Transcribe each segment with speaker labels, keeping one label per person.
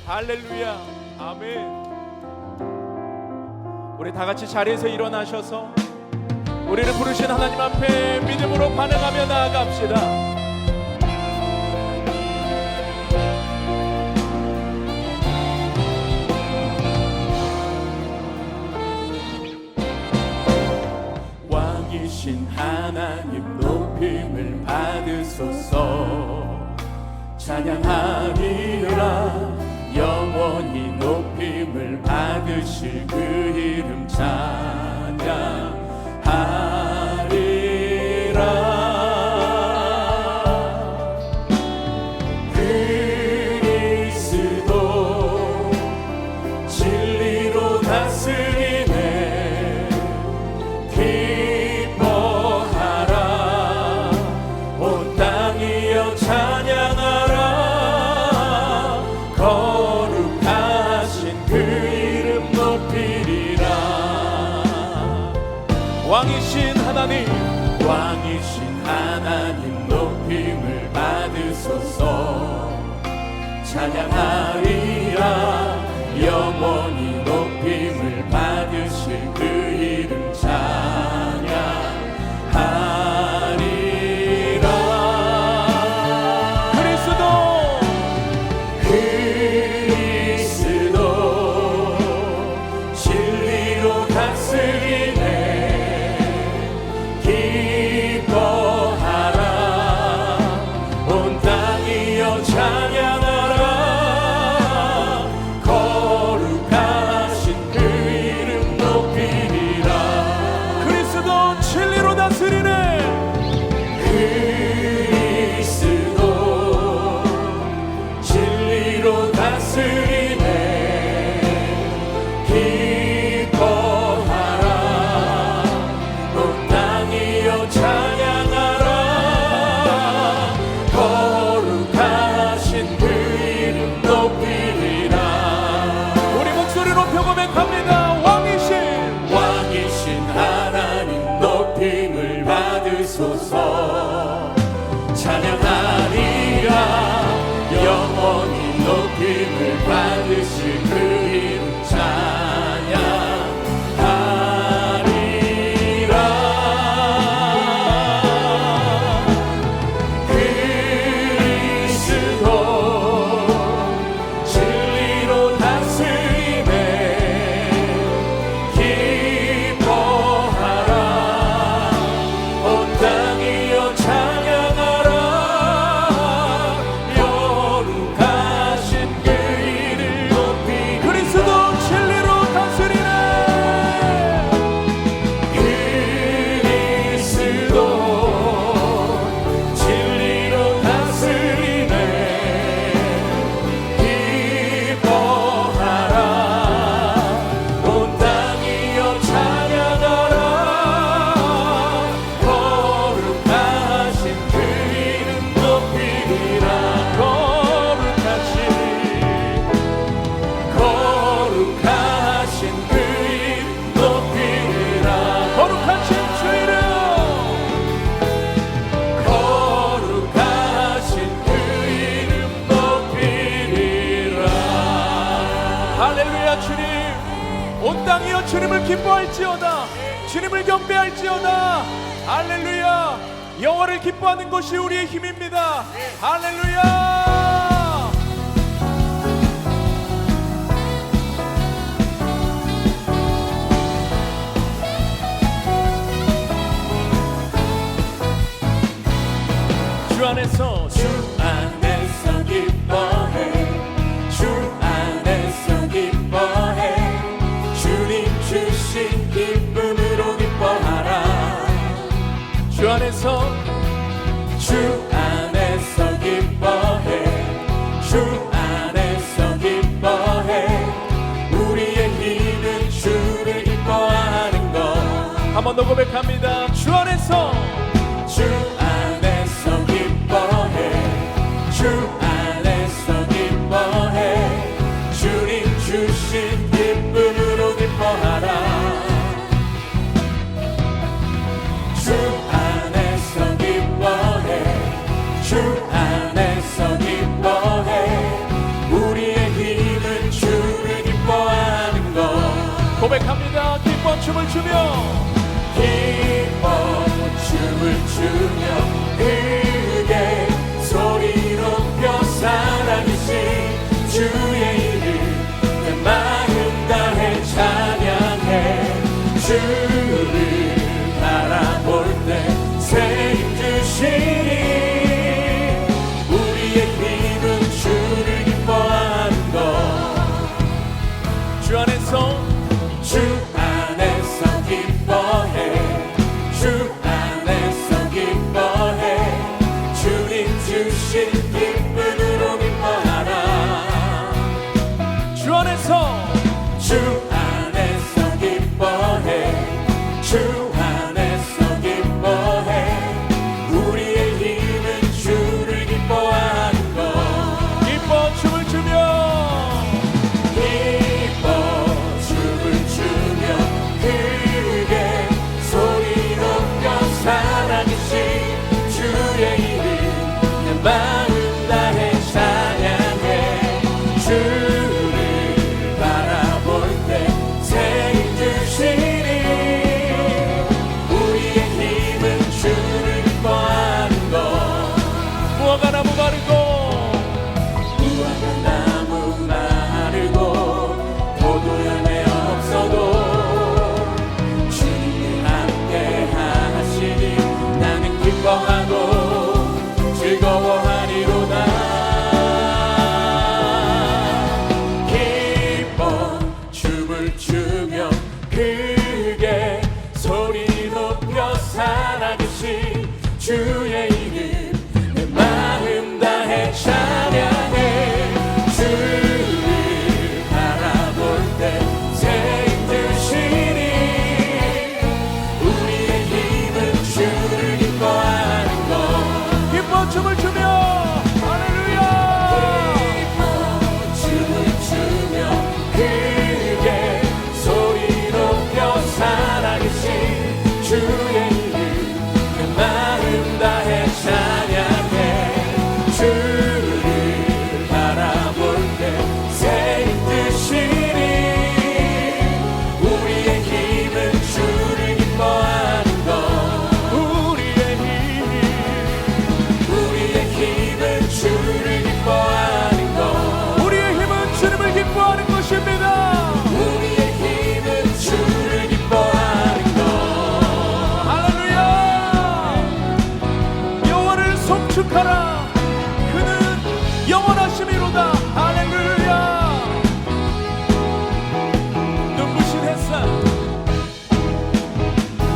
Speaker 1: 할렐루야. 아멘. 우리 다 같이 자리에서 일어나셔서 우리를 부르신 하나님 앞에 믿음으로 반응하며 나아갑시다. 왕이신 하나님 높임을 받으소서. 찬양하리라. 영원히 높임을 받으실 그 이름 찬양하리라. 그리스도 진리로 다스리네. 기뻐하라. 온 땅이여 찬양하라. 거룩하신 그 이름 높이리라. 왕이신 하나님, 왕이신 하나님 높임을 받으소서. 찬양하리라. 영원히 높임을 받으실 그 이름 찬양하리라. 그리스도 진리로 다스리네. 기뻐하라. 온 땅이여 찬양하라. 거룩하신 그 이름 높이리라. 그리스도 진리로 다스리네. 그리스도 진리로 다스리네. 기뻐하라. 온 땅이여 찬양하라. 거룩하신 그 이름 높이리라. 우리 목소리 높여 고백합니다. 왕이신 하나님 높임을 받으소서. 찬양하리라. 영원히 높임을 받으실 그 이름 찬양하리라. 그리스도 진리로 다스리네. 기뻐하라. 온 땅이여 찬양하라. 거룩하신 그 이름 높이. 그리스도 진리로 다스리네. 그리스도 진리로 다스리네. 기뻐하라. 온 땅이여 찬양하라. 거룩하신 그 이름 높이리라. 거룩하신 그 이름 높이리라. 거룩하신 주 이름. 거룩하신 그 이름 높이리라. 할렐루야. 주님, 온 땅이여 주님을 기뻐할지어다. 주님을 경배할지어다. 할렐루야. 영화를 기뻐하는 것이 우리의 힘입니다. 할렐루야. 주 안에서 기뻐해. 주 안에서 기뻐해. 주님 주신 기쁨으로 기뻐하라. 주 안에서 기뻐해. 주 안에서 기뻐해. 우리의 힘은 주를 기뻐하는 것. 한 번 더 고백합니다. 주 안에서 기뻐해. 주 안에서 기뻐해. 주님 주신 기쁨으로 기뻐하라. 주 안에서 기뻐해. 주 안에서 기뻐해. 우리의 힘은 추며
Speaker 2: 기뻐 춤을 추며 크게 소리 높여 살아계신 주의 이름 내 마음 다해 찬양해 주를 바라볼 때 새 힘 주시니 우리의 힘은 주를 기뻐하는 것
Speaker 1: 주 안에서
Speaker 2: 주 안에서 기뻐해 주 안에서 기뻐해 주님 주신 기쁨으로 기뻐하라
Speaker 1: 주 안에서
Speaker 2: 주 안에서 기뻐해 주 안에서 기뻐해 우리의 힘은 주를 기뻐하는 것
Speaker 1: 기뻐 춤을 추며
Speaker 2: 기뻐 춤을 추며 크게 소리 높여 살아계신 주의 이름 내 마음 다해 찬양해 주를 바라볼 때 새 힘 주시니 우리의 힘은 주를 기뻐하는 것
Speaker 1: 무화과 나무 마르고
Speaker 2: 무화과 나무 마르고 포도 열매 없어도 주님이 함께 하시니 나는 기뻐하고 즐거워하리로다 기뻐 춤을 추며 크게 소리 높여 살아계신 주의 이름 내 마음 다해 찬양해 주를 바라볼 때 새 힘 주시니 우리의 힘은 주를 기뻐하는 것
Speaker 1: 기뻐 춤을 추며 할렐루야
Speaker 2: 기뻐 춤을 추며 크게 소리 높여 살아계신 주의 이름 내 마음 다해 찬양해 주를 바라볼 때 새 힘 주시니 우리의 힘은 주를 기뻐하는 것
Speaker 1: 우리의
Speaker 2: 힘은 주를 기뻐하는 것
Speaker 1: 우리의 힘은 주님을 기뻐하는 것입니다
Speaker 2: 우리의 힘은 주를 기뻐하는 것
Speaker 1: 할렐루야 여호와를 송축하라 그는 영원하심이로다 할렐루야 눈부신 햇살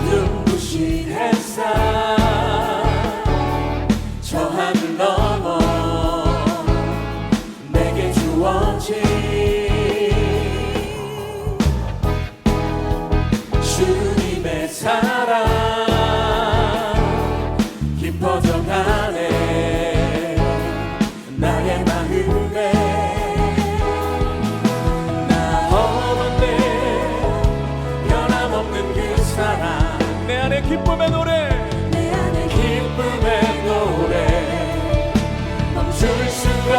Speaker 2: 눈부신 햇살 저 하늘 넘어 내게 주어진 주님의 사랑 깊어져가네 나의 마음에 나 홀로인데 변함없는 그 사랑
Speaker 1: 내 안에 기쁨의 노래
Speaker 2: 내 안에 기쁨의 노래 멈출 수가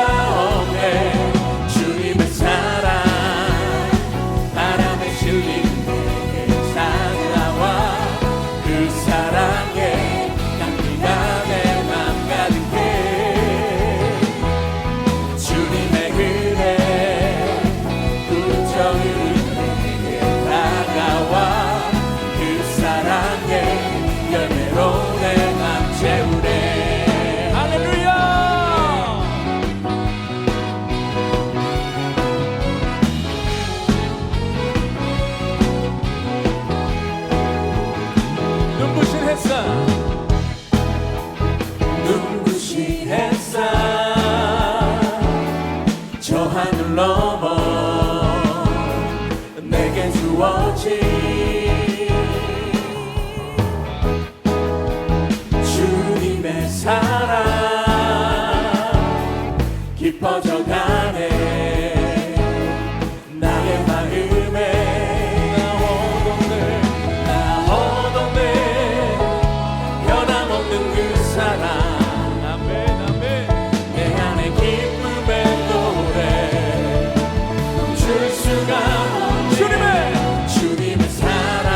Speaker 2: 없네 주님의 사랑 바람에 실린 내게 찾아와 그 사랑에 향기가 내 맘 가득해 주님의 은혜 구정을 내게 다가와 그 사랑에 열매로 내 맘 채우네
Speaker 1: 할렐루야 눈부신 햇살
Speaker 2: 눈부신 햇살 저 하늘 넘어 내게 주어진 주님의 사랑 깊어져가네 나의 마음에 나 허동네 변함없는 그 사랑
Speaker 1: 아멘 아멘
Speaker 2: 내 안에 기쁨의 노래 멈출 수가 없네 주님의 사랑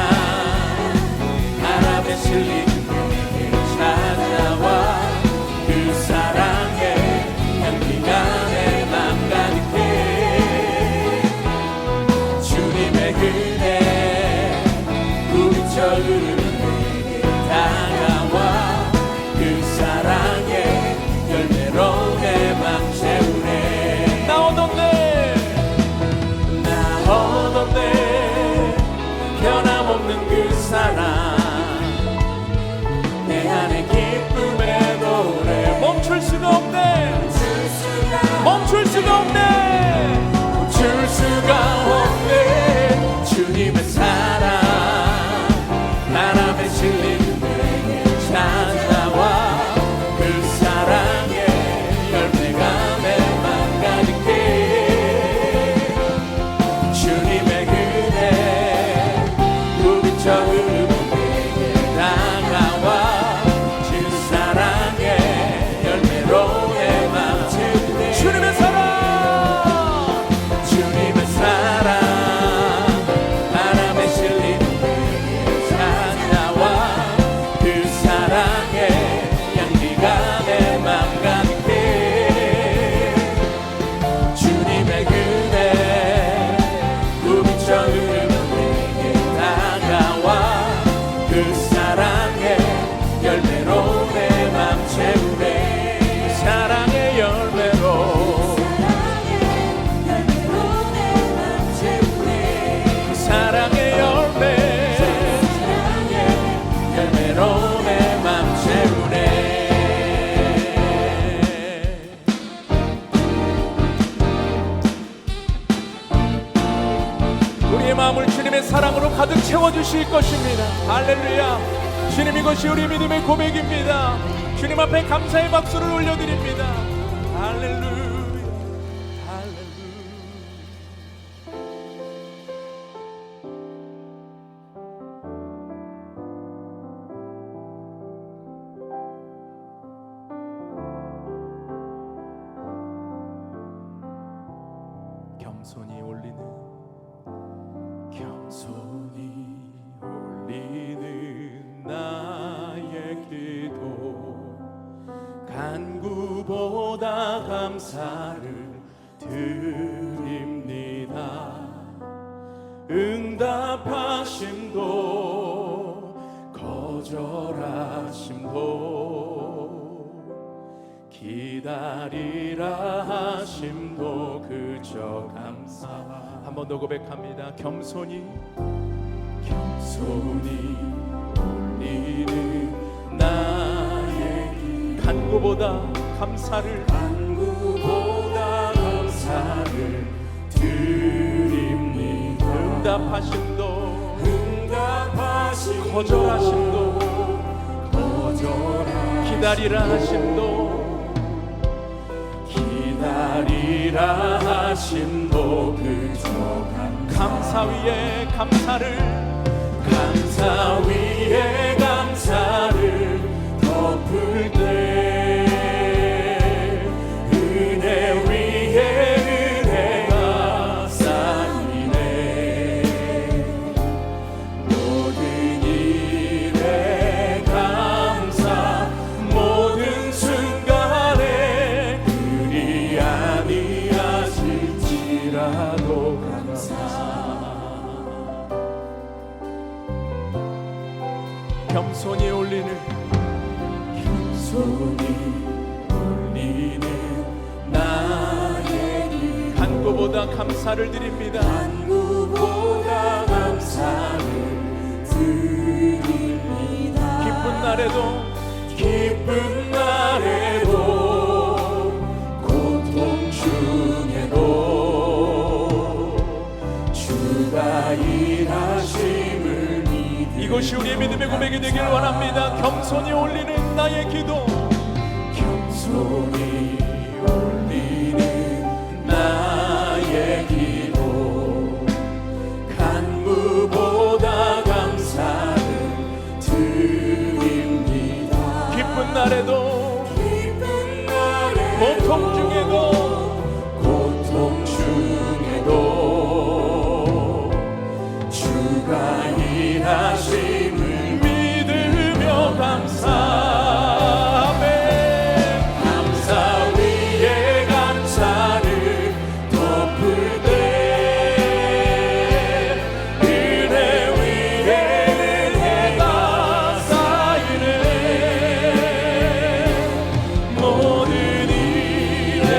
Speaker 1: 수가 없네.
Speaker 2: 멈출 수가 없네. 주님의 사랑 바람에 실린 내게 찾아와 그 사랑의 열매가 내 맘 가득해. 주님의 은혜 부비쳐 흐르는 내게 다가와 그 사랑의 열매로 내 맘 채우네.
Speaker 1: 주님의 사랑
Speaker 2: 주님의 사랑 바람에 실린 내게 찾아와 그 사랑의 향기가 내 맘 가득해. 주님의 은혜 부비쳐 흐르는 내게 다가와 그 사랑의 열매로 내 맘 채우네.
Speaker 1: 사랑의 열매로 사랑의 열매
Speaker 2: 열매로 내 맘 채우네.
Speaker 1: 우리의 마음을 주님의 사랑으로 가득 채워주실 것입니다. 할렐루야. 주님, 이것이 우리 믿음의 고백입니다. 주님 앞에 감사의 박수를 올려드립니다. 할렐루야. 할렐루야. 겸손히 올리는 나의 기도 간구보다 감사를 드립니다. 응답하심도 거절하심도 기다리라 하심도 그저 감사. 한 번 더 고백합니다. 겸손히 올리는 나의 길 간구보다 감사를 드립니다. 응답하심도 거절하심도 기다리라 하심도 그저 감사 위에 감사를 덮을 때 은혜 위에 은혜가 쌓이네. 모든 일에 감사 모든 순간에 그리 아니하실지라도 감사. 겸손히 올리는 나의 길 간구보다 감사를 드립니다. 기쁜 날에도 고통 중에도 주가 일하심을 믿으며 이것이 우리의 믿음의 고백이 되길 원합니다. 겸손히 올리는 나의 기도 겸손히 올리는 나의 기도 간구보다 감사를 드립니다. 기쁜 날에도 고통 중에도 주가 일하심을 믿으며 감사하며 감사 위에 감사를 덮을 때 은혜 위에 은혜가 쌓이네. 모든 일에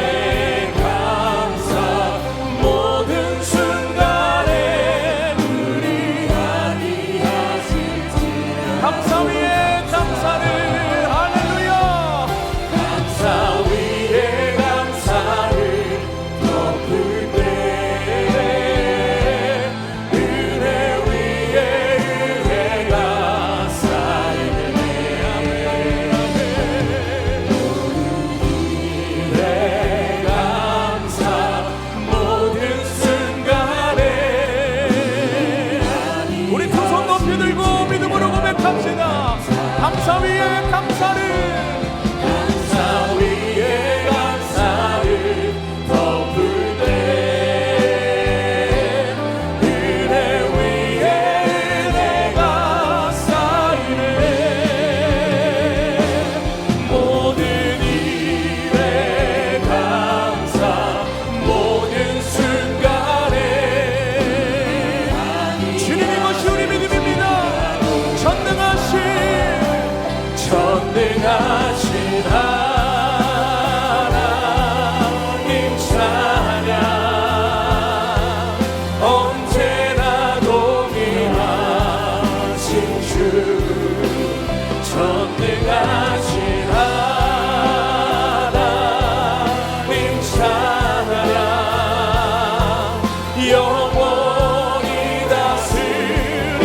Speaker 2: 영원히 다스리네.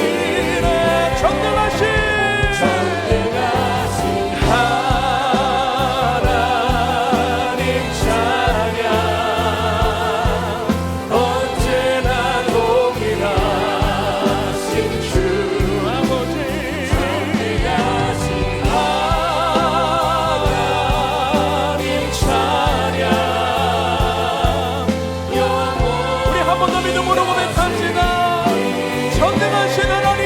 Speaker 1: 전능하신
Speaker 2: 하나님 찬양 언제나 동일하신 주
Speaker 1: 아버지
Speaker 2: 전능하신 하나님 찬양
Speaker 1: 우리 한 번 더 믿음으로 고백합시다. 전능하신 하나님,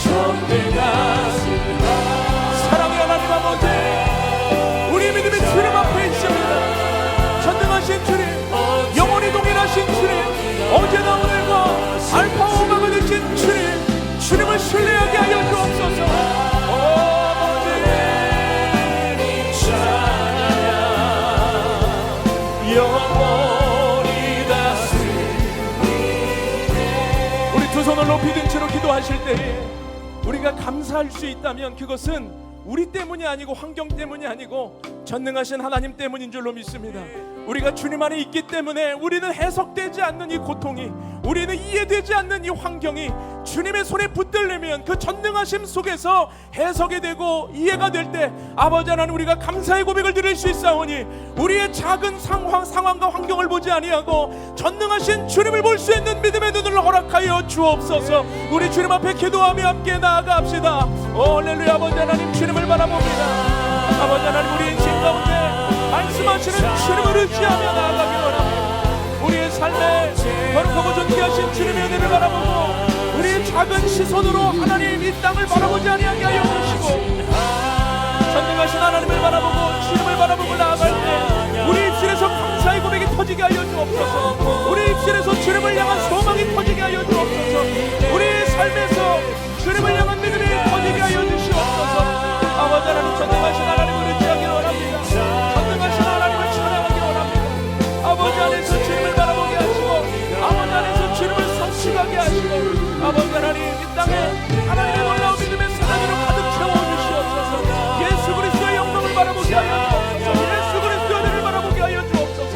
Speaker 2: 전능하신
Speaker 1: 사랑의 하나님 아버지, 우리 믿음이 주님 앞에 있습니다. 전능하신 주님, 영원히 동일하신 주님, 어제나 오늘과 알파 오메가 되신 주님, 주님을 신뢰하게 하여 주옵소서. 오 아버지,
Speaker 2: 영원히
Speaker 1: 우리 두 손을 높이 든 채로 기도하실 때에 우리가 감사할 수 있다면 그것은 우리 때문이 아니고 환경 때문이 아니고 전능하신 하나님 때문인 줄로 믿습니다. 우리가 주님 안에 있기 때문에 우리는 해석되지 않는 이 고통이, 우리는 이해되지 않는 이 환경이 주님의 손에 붙들리면 그 전능하심 속에서 해석이 되고 이해가 될 때 아버지 하나님, 우리가 감사의 고백을 드릴 수 있사오니 우리의 작은 상황과 환경을 보지 아니하고 전능하신 주님을 볼 수 있는 믿음의 눈을 허락하여 주옵소서. 우리 주님 앞에 기도하며 함께 나아갑시다. 할렐루야. 아버지 하나님, 주님을 바라봅니다. 아버지 하나님, 우리 인생 가운데 말씀하시는 주님을 의지하며 나아가기 원합니다. 우리의 삶에 거룩하고 존귀하신 주님의 은혜를 바라보고 우리의 작은 시선으로 하나님 이 땅을 바라보지 아니하게 하여 주시고 전능하신 하나님을 바라보고 주님을 바라보고 나아갈 때 우리 입술에서 감사의 고백이 터지게 하여 주옵소서. 우리 입술에서 주님을 향한 소망이 터지게 하여 주옵소서. 우리의 삶에서 주님을 향한 믿음이 터지게 하여 주시옵소서. 아버지 하나님, 전능하신 하나님을 의지하기 원합니다. 전능하신 하나님을 찬양하기 원합니다. 아버지 안에서 주님을 바라보게 하시고 아버지 안에서 주님을 성취하게 하시고 아버지 하나님, 이 땅에 하나님의 놀라운 믿음의 사랑으로 가득 채워주시옵소서. 예수 그리스도의 영광을 바라보게 하여 주옵소서. 예수 그리스도의 은혜를 바라보게 하여 주옵소서.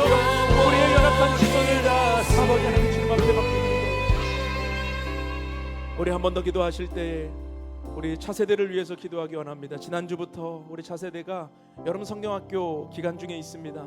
Speaker 1: 우리의 연약한 시선을 아버지 하나님 주님 앞에 맡겨드리고 우리 한 번 더 기도하실 때에 우리 차세대를 위해서 기도하기 원합니다. 지난주부터 우리 차세대가 여러분 성경학교 기간 중에 있습니다.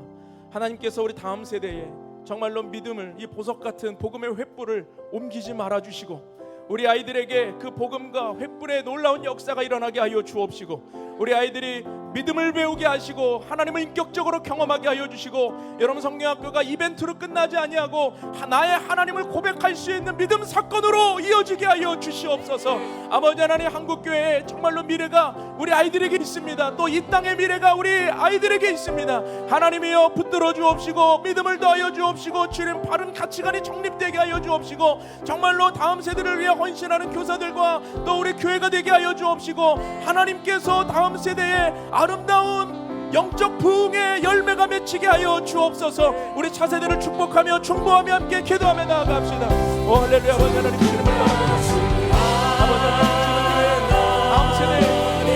Speaker 1: 하나님께서 우리 다음 세대에 정말로 믿음을, 이 보석 같은 복음의 횃불을 옮기지 말아주시고 우리 아이들에게 그 복음과 횃불의 놀라운 역사가 일어나게 하여 주옵시고 우리 아이들이 믿음을 배우게 하시고 하나님을 인격적으로 경험하게 하여 주시고 여러분 성경학교가 이벤트로 끝나지 아니하고 나의 하나님을 고백할 수 있는 믿음 사건으로 이어지게 하여 주시옵소서. 아버지 하나님, 한국교회에 정말로 미래가 우리 아이들에게 있습니다. 또 이 땅의 미래가 우리 아이들에게 있습니다. 하나님이여 붙들어 주옵시고 믿음을 더하여 주옵시고 주님 바른 가치관이 정립되게 하여 주옵시고 정말로 다음 세대를 위해 헌신하는 교사들과 또 우리 교회가 되게 하여 주옵시고 하나님께서 다음 세대에 아름다운 영적 부흥의 열매가 맺히게 하여 주옵소서. 우리 차세대를 축복하며 충보하며 함께 기도하며 나아갑시다. 오 할렐루야. 아버지 하나님, 주님을 바라보겠습니다. 아버지 하나님, 주님 교회 다음 세대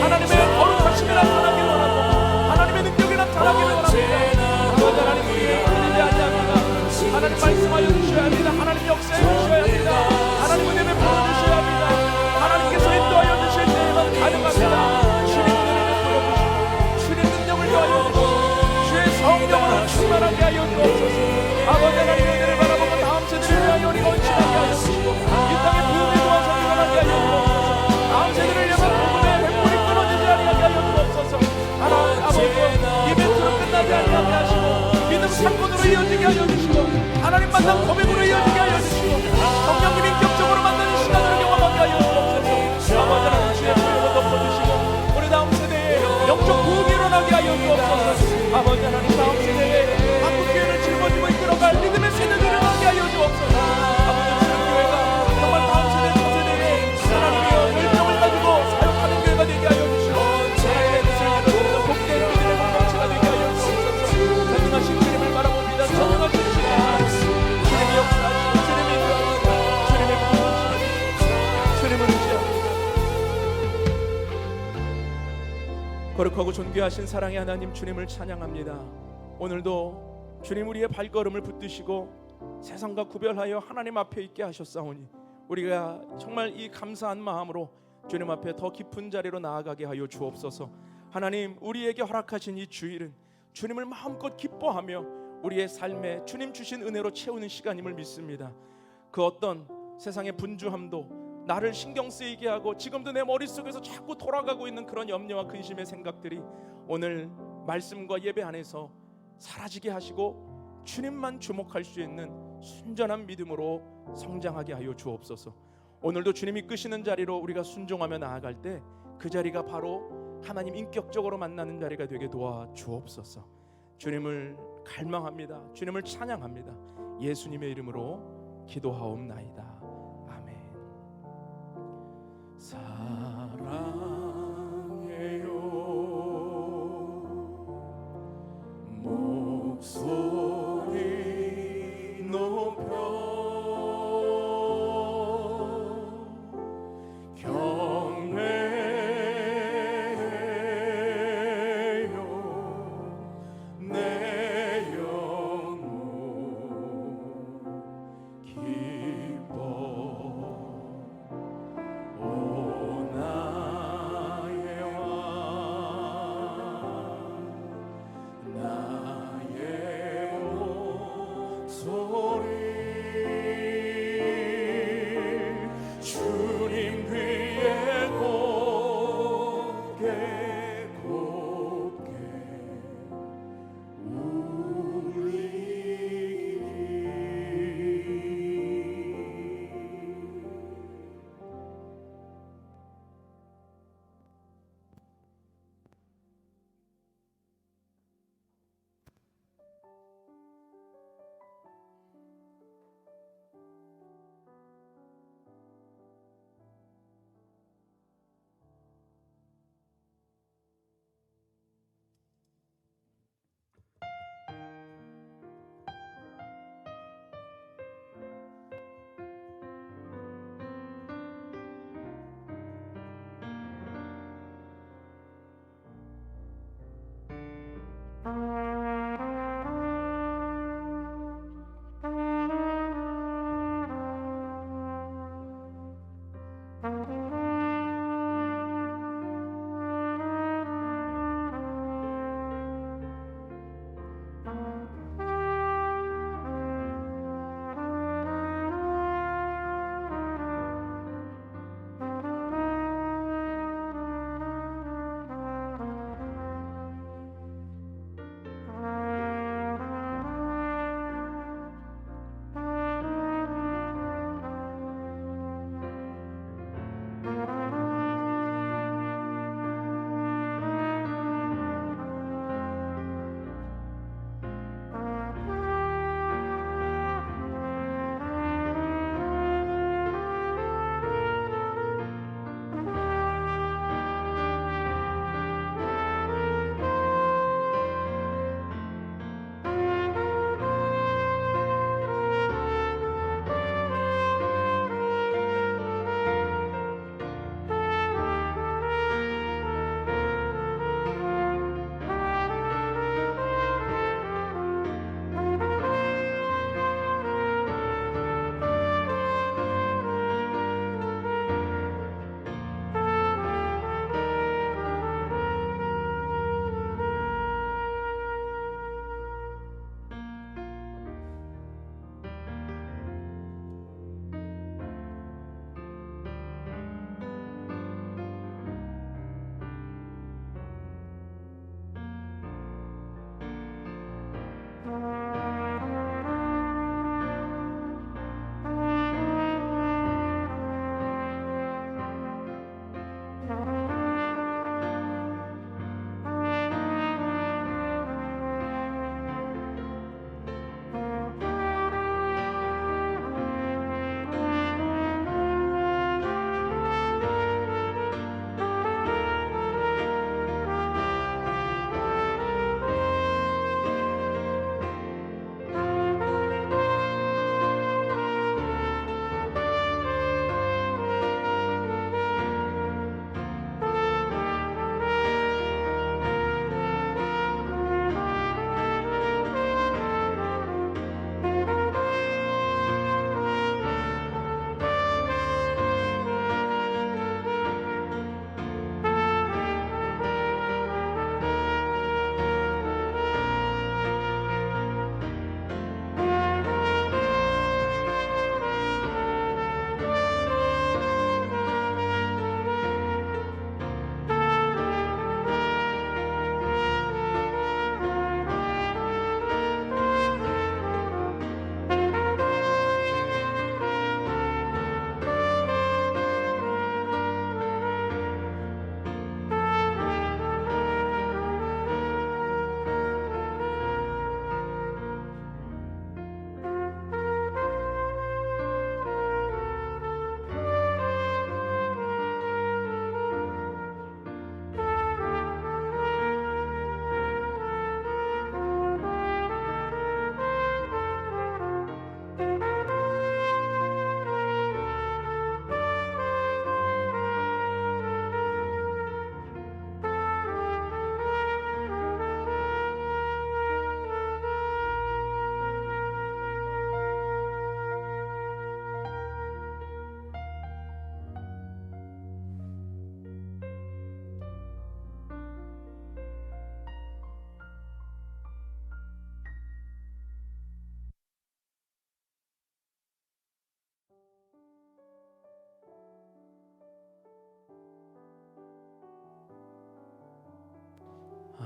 Speaker 1: 하나님의 거룩하심이 나타나기 원하고 하나님의 능력이 나타나기 원합니다. 아버지 하나님, 우리의 흔들리지 아니합니다. 하나님 말씀하여 주셔야 합니다. 하나님 역사해 주셔야 합니다. 하나님 은혜를 부어주셔야 합니다. 하나님께서 인도하여 주실 때에만 가능합니다. 주님 은혜를 부어주시고 주님 능력을 더하여 주시고 주의 성령으로 충만하게 하여 주옵소서. 아버지 하나님의 은혜를 바라보고 다음 세대를 위하여 우리가 헌신하게 하여 주시고 이 땅에 부흥이 도와서 일어나게 하여 주옵소서. 다음 세대를 향한 복음의 횃불이 끊어지지 아니하게 하여 주옵소서. 하나님 아버지, 이벤트로 끝나지 아니하게 하시고 믿음 사건으로 이어지게 하여 주시고 하나님 만난 고백으로 이어지게 하여 주시고 성령님 인격적으로 만나는 시간으로 경험하게 하여 주옵소서. 아버지 하나님, 주의 보혈로 덮어주시고 우리 다음 세대에 영적 부흥이 일어나게 하여 주옵소서. 아버지 하나님, 다음 세대에 한국교회를 짊어지고 이끌어갈 믿음의 세대를 일어나게 하여 주옵소서. 아버지, 주의 교회가 정말 다음 세대, 차세대에 하나님의 열정을 가지고 사역하는 교회가 되게 하여 주시고 하나님의 뜻을 이루는 복된 믿음의 공동체가 되게 하여 주옵소서. 전능하신 주님을 바라봅니다. 전능하신 주님, 주님이 역사하시고 주님이 일어나시고 주님의 부흥하시고 주님을 의지합니다. 거룩하고 존귀하신 사랑의 하나님, 주님을 찬양합니다. 오늘도 주님 우리의 발걸음을 붙드시고 세상과 구별하여 하나님 앞에 있게 하셨사오니 우리가 정말 이 감사한 마음으로 주님 앞에 더 깊은 자리로 나아가게 하여 주옵소서. 하나님, 우리에게 허락하신 이 주일은 주님을 마음껏 기뻐하며 우리의 삶에 주님 주신 은혜로 채우는 시간임을 믿습니다. 그 어떤 세상의 분주함도 나를 신경 쓰이게 하고 지금도 내 머릿속에서 자꾸 돌아가고 있는 그런 염려와 근심의 생각들이 오늘 말씀과 예배 안에서 사라지게 하시고 주님만 주목할 수 있는 순전한 믿음으로 성장하게 하여 주옵소서. 오늘도 주님 이끄시는 자리로 우리가 순종하며 나아갈 때 그 자리가 바로 하나님 인격적으로 만나는 자리가 되게 도와 주옵소서. 주님을 갈망합니다. 주님을 찬양합니다. 예수님의 이름으로 기도하옵나이다. 아멘.
Speaker 2: 사랑해요 목소리 높여 기뻐 오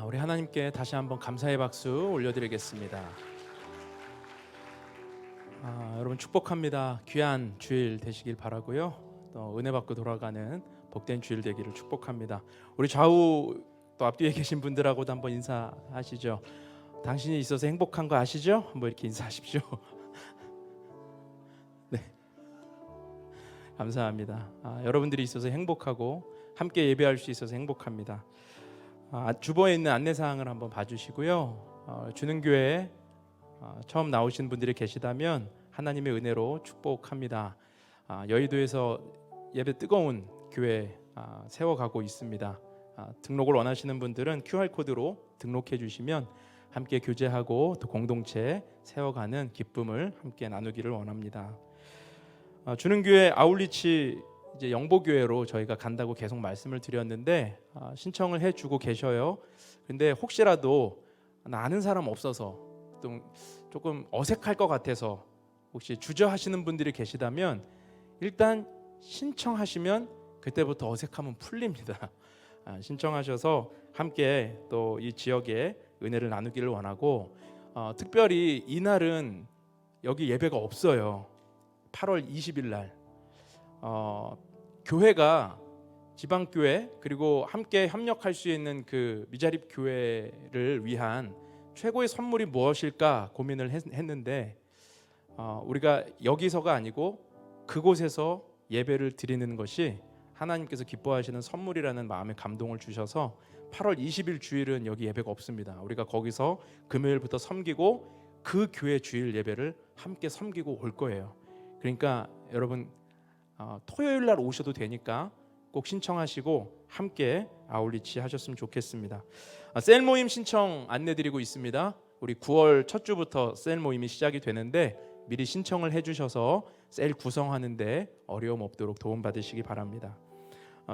Speaker 1: 우리 하나님께 다시 한번 감사의 박수 올려드리겠습니다. 여러분 축복합니다. 귀한 주일 되시길 바라고요. 또 은혜 받고 돌아가는 복된 주일 되기를 축복합니다. 우리 좌우 또 앞뒤에 계신 분들하고도 한번 인사하시죠. 당신이 있어서 행복한 거 아시죠? 한번 이렇게 인사하십시오. 네, 감사합니다. 여러분들이 있어서 행복하고 함께 예배할 수 있어서 행복합니다. 주보에 있는 안내사항을 한번 봐주시고요. 주는교회 처음 나오신 분들이 계시다면 하나님의 은혜로 축복합니다. 여의도에서 예배 뜨거운 교회 세워가고 있습니다. 등록을 원하시는 분들은 QR코드로 등록해 주시면 함께 교제하고 또 공동체 세워가는 기쁨을 함께 나누기를 원합니다. 주는교회 아울리치 이제 영보교회로 저희가 간다고 계속 말씀을 드렸는데 신청을 해주고 계셔요. 근데 혹시라도 나 아는 사람 없어서 또 조금 어색할 것 같아서 혹시 주저하시는 분들이 계시다면 일단 신청하시면 그때부터 어색함은 풀립니다. 신청하셔서 함께 또 이 지역에 은혜를 나누기를 원하고 특별히 이날은 여기 예배가 없어요. 8월 20일 날 교회가 지방교회 그리고 함께 협력할 수 있는 그 미자립 교회를 위한 최고의 선물이 무엇일까 고민을 했는데 우리가 여기서가 아니고 그곳에서 예배를 드리는 것이 하나님께서 기뻐하시는 선물이라는 마음에 감동을 주셔서 8월 20일 주일은 여기 예배가 없습니다. 우리가 거기서 금요일부터 섬기고 그 교회 주일 예배를 함께 섬기고 올 거예요. 그러니까 여러분 토요일 날 오셔도 되니까 꼭 신청하시고 함께 아울리치 하셨으면 좋겠습니다. 셀 모임 신청 안내드리고 있습니다. 우리 9월 첫 주부터 셀 모임이 시작이 되는데 미리 신청을 해주셔서 셀 구성하는데 어려움 없도록 도움받으시기 바랍니다.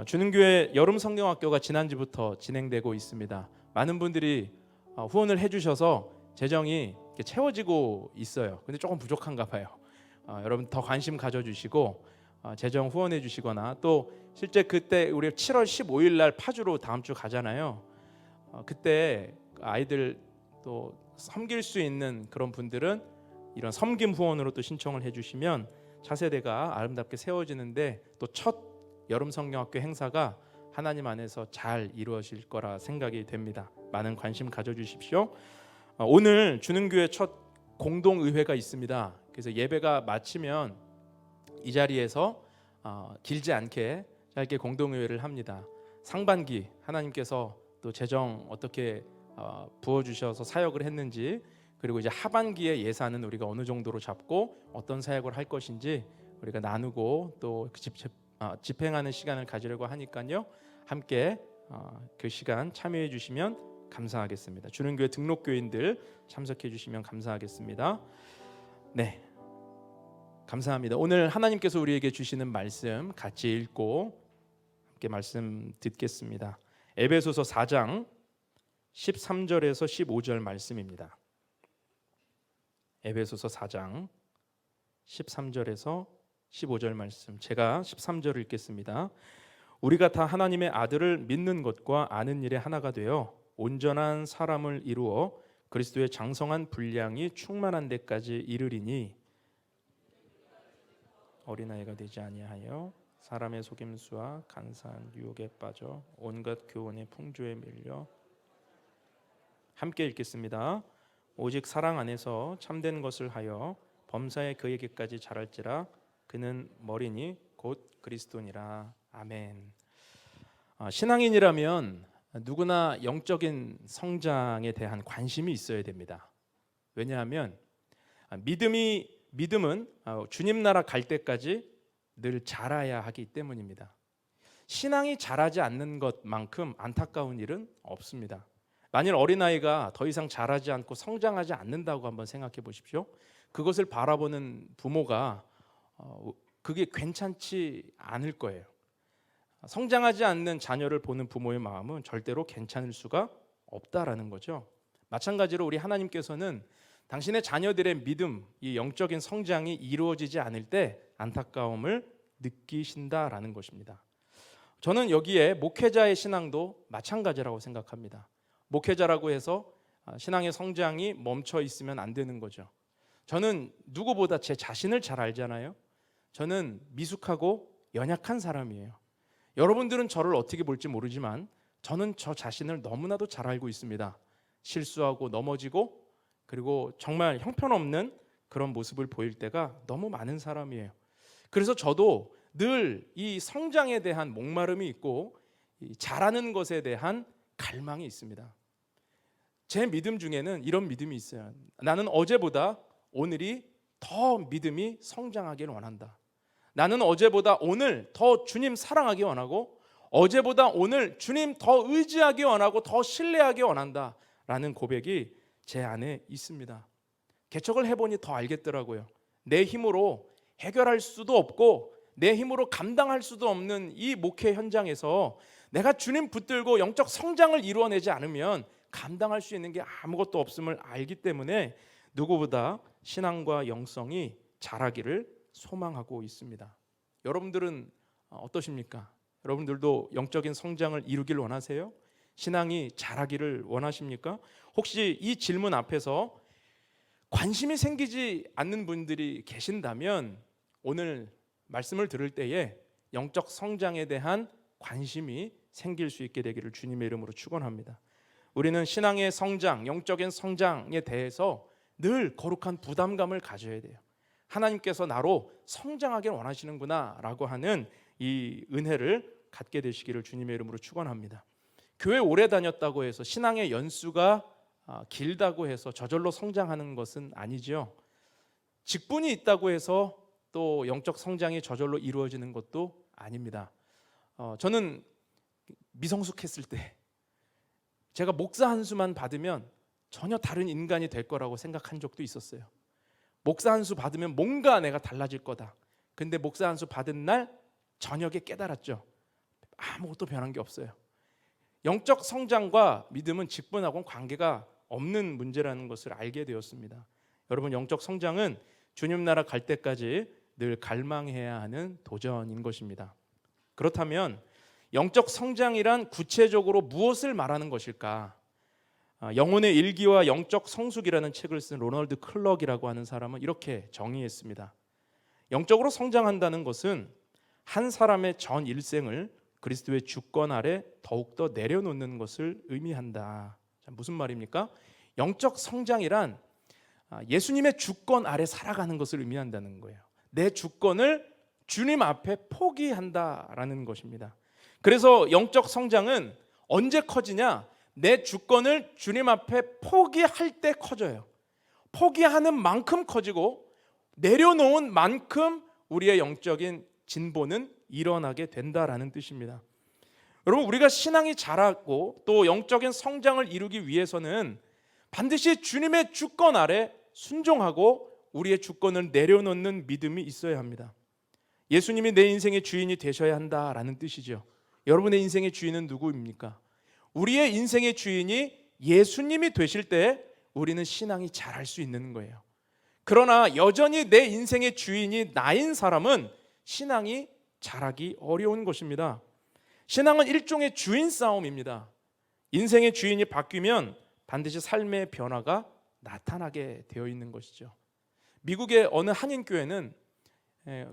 Speaker 1: 주는교회 여름 성경학교가 지난주부터 진행되고 있습니다. 많은 분들이 후원을 해주셔서 재정이 이렇게 채워지고 있어요. 근데 조금 부족한가 봐요. 여러분 더 관심 가져주시고 재정 후원해 주시거나 또 실제 그때 우리 7월 15일 날 파주로 다음 주 가잖아요. 그때 아이들 또 섬길 수 있는 그런 분들은 이런 섬김 후원으로 또 신청을 해주시면 차세대가 아름답게 세워지는데 또 첫 여름 성경학교 행사가 하나님 안에서 잘 이루어질 거라 생각이 됩니다. 많은 관심 가져주십시오. 오늘 주는교회 첫 공동의회가 있습니다. 그래서 예배가 마치면 이 자리에서 길지 않게 짧게 공동의회를 합니다. 상반기 하나님께서 또 재정 어떻게 부어주셔서 사역을 했는지 그리고 이제 하반기의 예산은 우리가 어느 정도로 잡고 어떤 사역을 할 것인지 우리가 나누고 또 집행하는 시간을 가지려고 하니까요. 함께 그 시간 참여해 주시면 감사하겠습니다. 주는교회 등록교인들 참석해 주시면 감사하겠습니다. 네, 감사합니다. 오늘 하나님께서 우리에게 주시는 말씀 같이 읽고 함께 말씀 듣겠습니다. 에베소서 4장 13절에서 15절 말씀입니다. 에베소서 4장 13절에서 15절 말씀, 제가 13절을 읽겠습니다. 우리가 다 하나님의 아들을 믿는 것과 아는 일에 하나가 되어 온전한 사람을 이루어 그리스도의 장성한 분량이 충만한 데까지 이르리니 어린아이가 되지 아니하여 사람의 속임수와 간사한 유혹에 빠져 온갖 교훈의 풍조에 밀려. 함께 읽겠습니다. 오직 사랑 안에서 참된 것을 하여 범사에 그에게까지 자랄지라. 그는 머리니 곧 그리스도니라. 아멘. 신앙인이라면 누구나 영적인 성장에 대한 관심이 있어야 됩니다. 왜냐하면 믿음은 주님 나라 갈 때까지 늘 자라야 하기 때문입니다. 신앙이 자라지 않는 것만큼 안타까운 일은 없습니다. 만일 어린아이가 더 이상 자라지 않고 성장하지 않는다고 한번 생각해 보십시오. 그것을 바라보는 부모가 그게 괜찮지 않을 거예요. 성장하지 않는 자녀를 보는 부모의 마음은 절대로 괜찮을 수가 없다라는 거죠. 마찬가지로 우리 하나님께서는 당신의 자녀들의 믿음, 이 영적인 성장이 이루어지지 않을 때 안타까움을 느끼신다라는 것입니다. 저는 여기에 목회자의 신앙도 마찬가지라고 생각합니다. 목회자라고 해서 신앙의 성장이 멈춰 있으면 안 되는 거죠. 저는 누구보다 제 자신을 잘 알잖아요. 저는 미숙하고 연약한 사람이에요. 여러분들은 저를 어떻게 볼지 모르지만 저는 저 자신을 너무나도 잘 알고 있습니다. 실수하고 넘어지고 그리고 정말 형편없는 그런 모습을 보일 때가 너무 많은 사람이에요. 그래서 저도 늘 이 성장에 대한 목마름이 있고 잘하는 것에 대한 갈망이 있습니다. 제 믿음 중에는 이런 믿음이 있어요. 나는 어제보다 오늘이 더 믿음이 성장하길 원한다. 나는 어제보다 오늘 더 주님 사랑하기 원하고 어제보다 오늘 주님 더 의지하기 원하고 더 신뢰하기 원한다 라는 고백이 제 안에 있습니다. 개척을 해보니 더 알겠더라고요. 내 힘으로 해결할 수도 없고 내 힘으로 감당할 수도 없는 이 목회 현장에서 내가 주님 붙들고 영적 성장을 이루어내지 않으면 감당할 수 있는 게 아무것도 없음을 알기 때문에 누구보다 신앙과 영성이 자라기를 소망하고 있습니다. 여러분들은 어떠십니까? 여러분들도 영적인 성장을 이루길 원하세요? 신앙이 자라기를 원하십니까? 혹시 이 질문 앞에서 관심이 생기지 않는 분들이 계신다면 오늘 말씀을 들을 때에 영적 성장에 대한 관심이 생길 수 있게 되기를 주님의 이름으로 축원합니다. 우리는 신앙의 성장, 영적인 성장에 대해서 늘 거룩한 부담감을 가져야 돼요. 하나님께서 나로 성장하길 원하시는구나 라고 하는 이 은혜를 갖게 되시기를 주님의 이름으로 축원합니다. 교회 오래 다녔다고 해서 신앙의 연수가 길다고 해서 저절로 성장하는 것은 아니죠. 직분이 있다고 해서 또 영적 성장이 저절로 이루어지는 것도 아닙니다. 저는 미성숙했을 때 제가 목사 한 수만 받으면 전혀 다른 인간이 될 거라고 생각한 적도 있었어요. 목사 한 수 받으면 뭔가 내가 달라질 거다. 근데 목사 한 수 받은 날 저녁에 깨달았죠. 아무것도 변한 게 없어요. 영적 성장과 믿음은 직분하고는 관계가 없는 문제라는 것을 알게 되었습니다. 여러분, 영적 성장은 주님 나라 갈 때까지 늘 갈망해야 하는 도전인 것입니다. 그렇다면 영적 성장이란 구체적으로 무엇을 말하는 것일까? 영혼의 일기와 영적 성숙이라는 책을 쓴 로널드 클럭이라고 하는 사람은 이렇게 정의했습니다. 영적으로 성장한다는 것은 한 사람의 전 일생을 그리스도의 주권 아래 더욱더 내려놓는 것을 의미한다. 자, 무슨 말입니까? 영적 성장이란 예수님의 주권 아래 살아가는 것을 의미한다는 거예요. 내 주권을 주님 앞에 포기한다라는 것입니다. 그래서 영적 성장은 언제 커지냐? 내 주권을 주님 앞에 포기할 때 커져요. 포기하는 만큼 커지고 내려놓은 만큼 우리의 영적인 진보는 일어나게 된다라는 뜻입니다. 여러분, 우리가 신앙이 자라고 또 영적인 성장을 이루기 위해서는 반드시 주님의 주권 아래 순종하고 우리의 주권을 내려놓는 믿음이 있어야 합니다. 예수님이 내 인생의 주인이 되셔야 한다라는 뜻이죠. 여러분의 인생의 주인은 누구입니까? 우리의 인생의 주인이 예수님이 되실 때 우리는 신앙이 자랄 수 있는 거예요. 그러나 여전히 내 인생의 주인이 나인 사람은 신앙이 자라기 어려운 것입니다. 신앙은 일종의 주인 싸움입니다. 인생의 주인이 바뀌면 반드시 삶의 변화가 나타나게 되어 있는 것이죠. 미국의 어느 한인교회는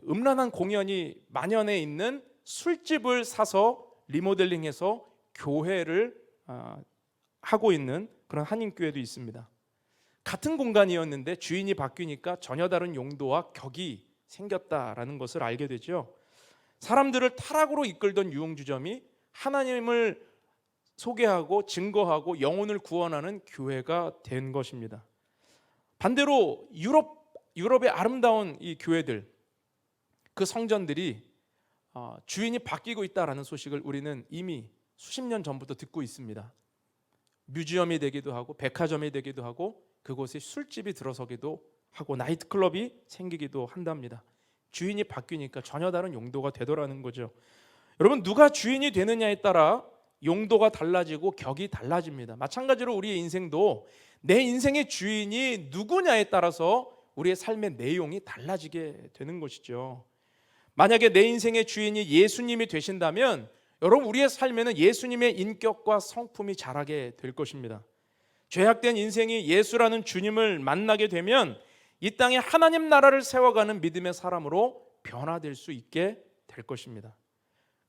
Speaker 1: 음란한 공연이 만연해 있는 술집을 사서 리모델링해서 교회를 하고 있는 그런 한인교회도 있습니다. 같은 공간이었는데 주인이 바뀌니까 전혀 다른 용도와 격이 생겼다라는 것을 알게 되죠. 사람들을 타락으로 이끌던 유흥주점이 하나님을 소개하고 증거하고 영혼을 구원하는 교회가 된 것입니다. 반대로 유럽의 아름다운 이 교회들, 그 성전들이 주인이 바뀌고 있다라는 소식을 우리는 이미 수십 년 전부터 듣고 있습니다. 뮤지엄이 되기도 하고 백화점이 되기도 하고 그곳에 술집이 들어서기도 하고 나이트클럽이 생기기도 한답니다. 주인이 바뀌니까 전혀 다른 용도가 되더라는 거죠. 여러분, 누가 주인이 되느냐에 따라 용도가 달라지고 격이 달라집니다. 마찬가지로 우리의 인생도 내 인생의 주인이 누구냐에 따라서 우리의 삶의 내용이 달라지게 되는 것이죠. 만약에 내 인생의 주인이 예수님이 되신다면 여러분, 우리의 삶에는 예수님의 인격과 성품이 자라게 될 것입니다. 죄악된 인생이 예수라는 주님을 만나게 되면 이 땅에 하나님 나라를 세워가는 믿음의 사람으로 변화될 수 있게 될 것입니다.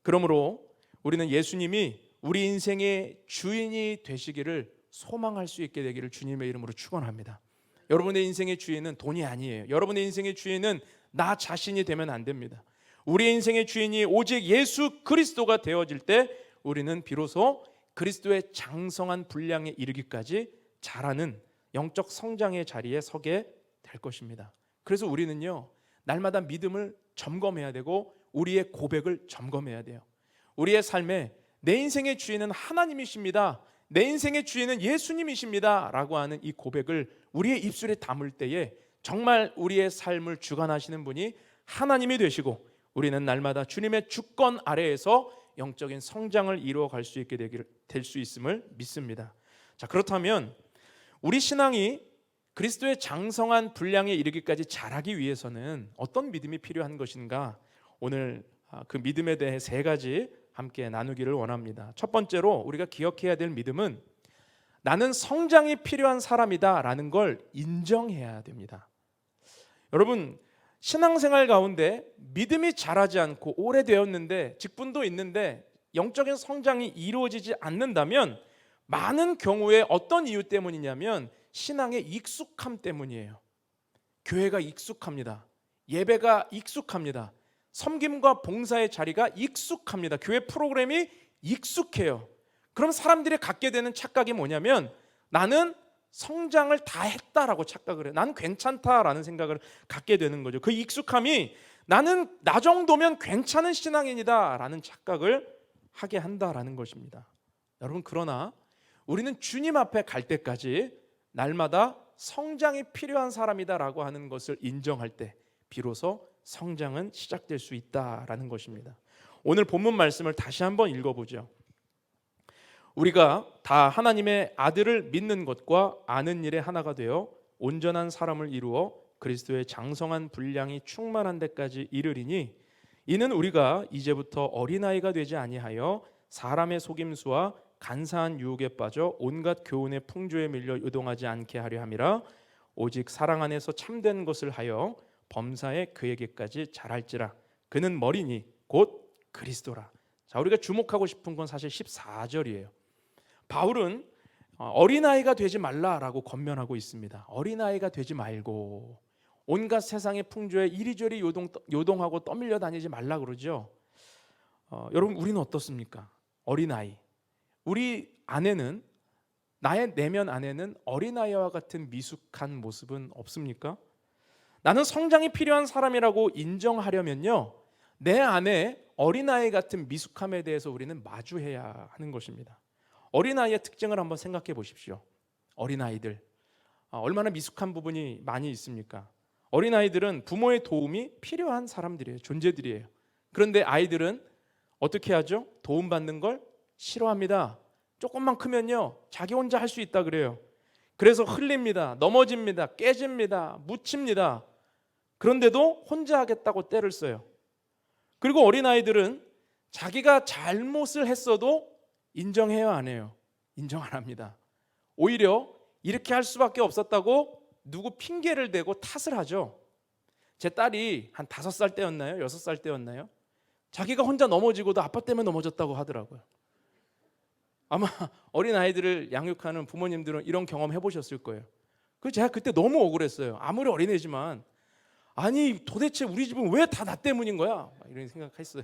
Speaker 1: 그러므로 우리는 예수님이 우리 인생의 주인이 되시기를 소망할 수 있게 되기를 주님의 이름으로 축원합니다. 여러분의 인생의 주인은 돈이 아니에요. 여러분의 인생의 주인은 나 자신이 되면 안 됩니다. 우리의 인생의 주인이 오직 예수 그리스도가 되어질 때 우리는 비로소 그리스도의 장성한 분량에 이르기까지 자라는 영적 성장의 자리에 서게 될 것입니다. 그래서 우리는요, 날마다 믿음을 점검해야 되고 우리의 고백을 점검해야 돼요. 우리의 삶에 내 인생의 주인은 하나님이십니다, 내 인생의 주인은 예수님이십니다 라고 하는 이 고백을 우리의 입술에 담을 때에 정말 우리의 삶을 주관하시는 분이 하나님이 되시고 우리는 날마다 주님의 주권 아래에서 영적인 성장을 이루어갈 수 있게 될 수 있음을 믿습니다. 자, 그렇다면 우리 신앙이 그리스도의 장성한 분량에 이르기까지 자라기 위해서는 어떤 믿음이 필요한 것인가? 오늘 그 믿음에 대해 세 가지 함께 나누기를 원합니다. 첫 번째로 우리가 기억해야 될 믿음은 나는 성장이 필요한 사람이다 라는 걸 인정해야 됩니다. 여러분, 신앙생활 가운데 믿음이 자라지 않고 오래되었는데 직분도 있는데 영적인 성장이 이루어지지 않는다면 많은 경우에 어떤 이유 때문이냐면 신앙의 익숙함 때문이에요. 교회가 익숙합니다. 예배가 익숙합니다. 섬김과 봉사의 자리가 익숙합니다. 교회 프로그램이 익숙해요. 그럼 사람들이 갖게 되는 착각이 뭐냐면 나는 성장을 다 했다라고 착각을 해요. 나는 괜찮다라는 생각을 갖게 되는 거죠. 그 익숙함이 나는 나 정도면 괜찮은 신앙인이다 라는 착각을 하게 한다라는 것입니다. 여러분, 그러나 우리는 주님 앞에 갈 때까지 날마다 성장이 필요한 사람이다라고 하는 것을 인정할 때 비로소 성장은 시작될 수 있다라는 것입니다. 오늘 본문 말씀을 다시 한번 읽어보죠. 우리가 다 하나님의 아들을 믿는 것과 아는 일에 하나가 되어 온전한 사람을 이루어 그리스도의 장성한 분량이 충만한 데까지 이르리니 이는 우리가 이제부터 어린아이가 되지 아니하여 사람의 속임수와 간사한 유혹에 빠져 온갖 교훈의 풍조에 밀려 요동하지 않게 하려 함이라. 오직 사랑 안에서 참된 것을 하여 범사에 그에게까지 자랄지라. 그는 머리니 곧 그리스도라. 자, 우리가 주목하고 싶은 건 사실 14절이에요. 바울은 어린아이가 되지 말라라고 권면하고 있습니다. 어린아이가 되지 말고 온갖 세상의 풍조에 이리저리 요동하고 떠밀려 다니지 말라 그러죠. 여러분, 우리는 어떻습니까? 어린아이. 우리 안에는, 나의 내면 안에는 어린아이와 같은 미숙한 모습은 없습니까? 나는 성장이 필요한 사람이라고 인정하려면요, 내 안에 어린아이 같은 미숙함에 대해서 우리는 마주해야 하는 것입니다. 어린아이의 특징을 한번 생각해 보십시오. 어린아이들 얼마나 미숙한 부분이 많이 있습니까? 어린아이들은 부모의 도움이 필요한 사람들이에요. 존재들이에요. 그런데 아이들은 어떻게 하죠? 도움받는 걸 싫어합니다. 조금만 크면요, 자기 혼자 할 수 있다 그래요. 그래서 흘립니다. 넘어집니다. 깨집니다. 묻힙니다. 그런데도 혼자 하겠다고 떼를 써요. 그리고 어린아이들은 자기가 잘못을 했어도 인정해요, 안 해요? 인정 안 합니다. 오히려 이렇게 할 수밖에 없었다고 누구 핑계를 대고 탓을 하죠. 제 딸이 한 5살 때였나요? 6살 때였나요? 자기가 혼자 넘어지고도 아빠 때문에 넘어졌다고 하더라고요. 아마 어린아이들을 양육하는 부모님들은 이런 경험 해보셨을 거예요. 그래서 제가 그때 너무 억울했어요. 아무리 어린애지만 아니 도대체 우리 집은 왜 다 나 때문인 거야? 이런 생각했어요.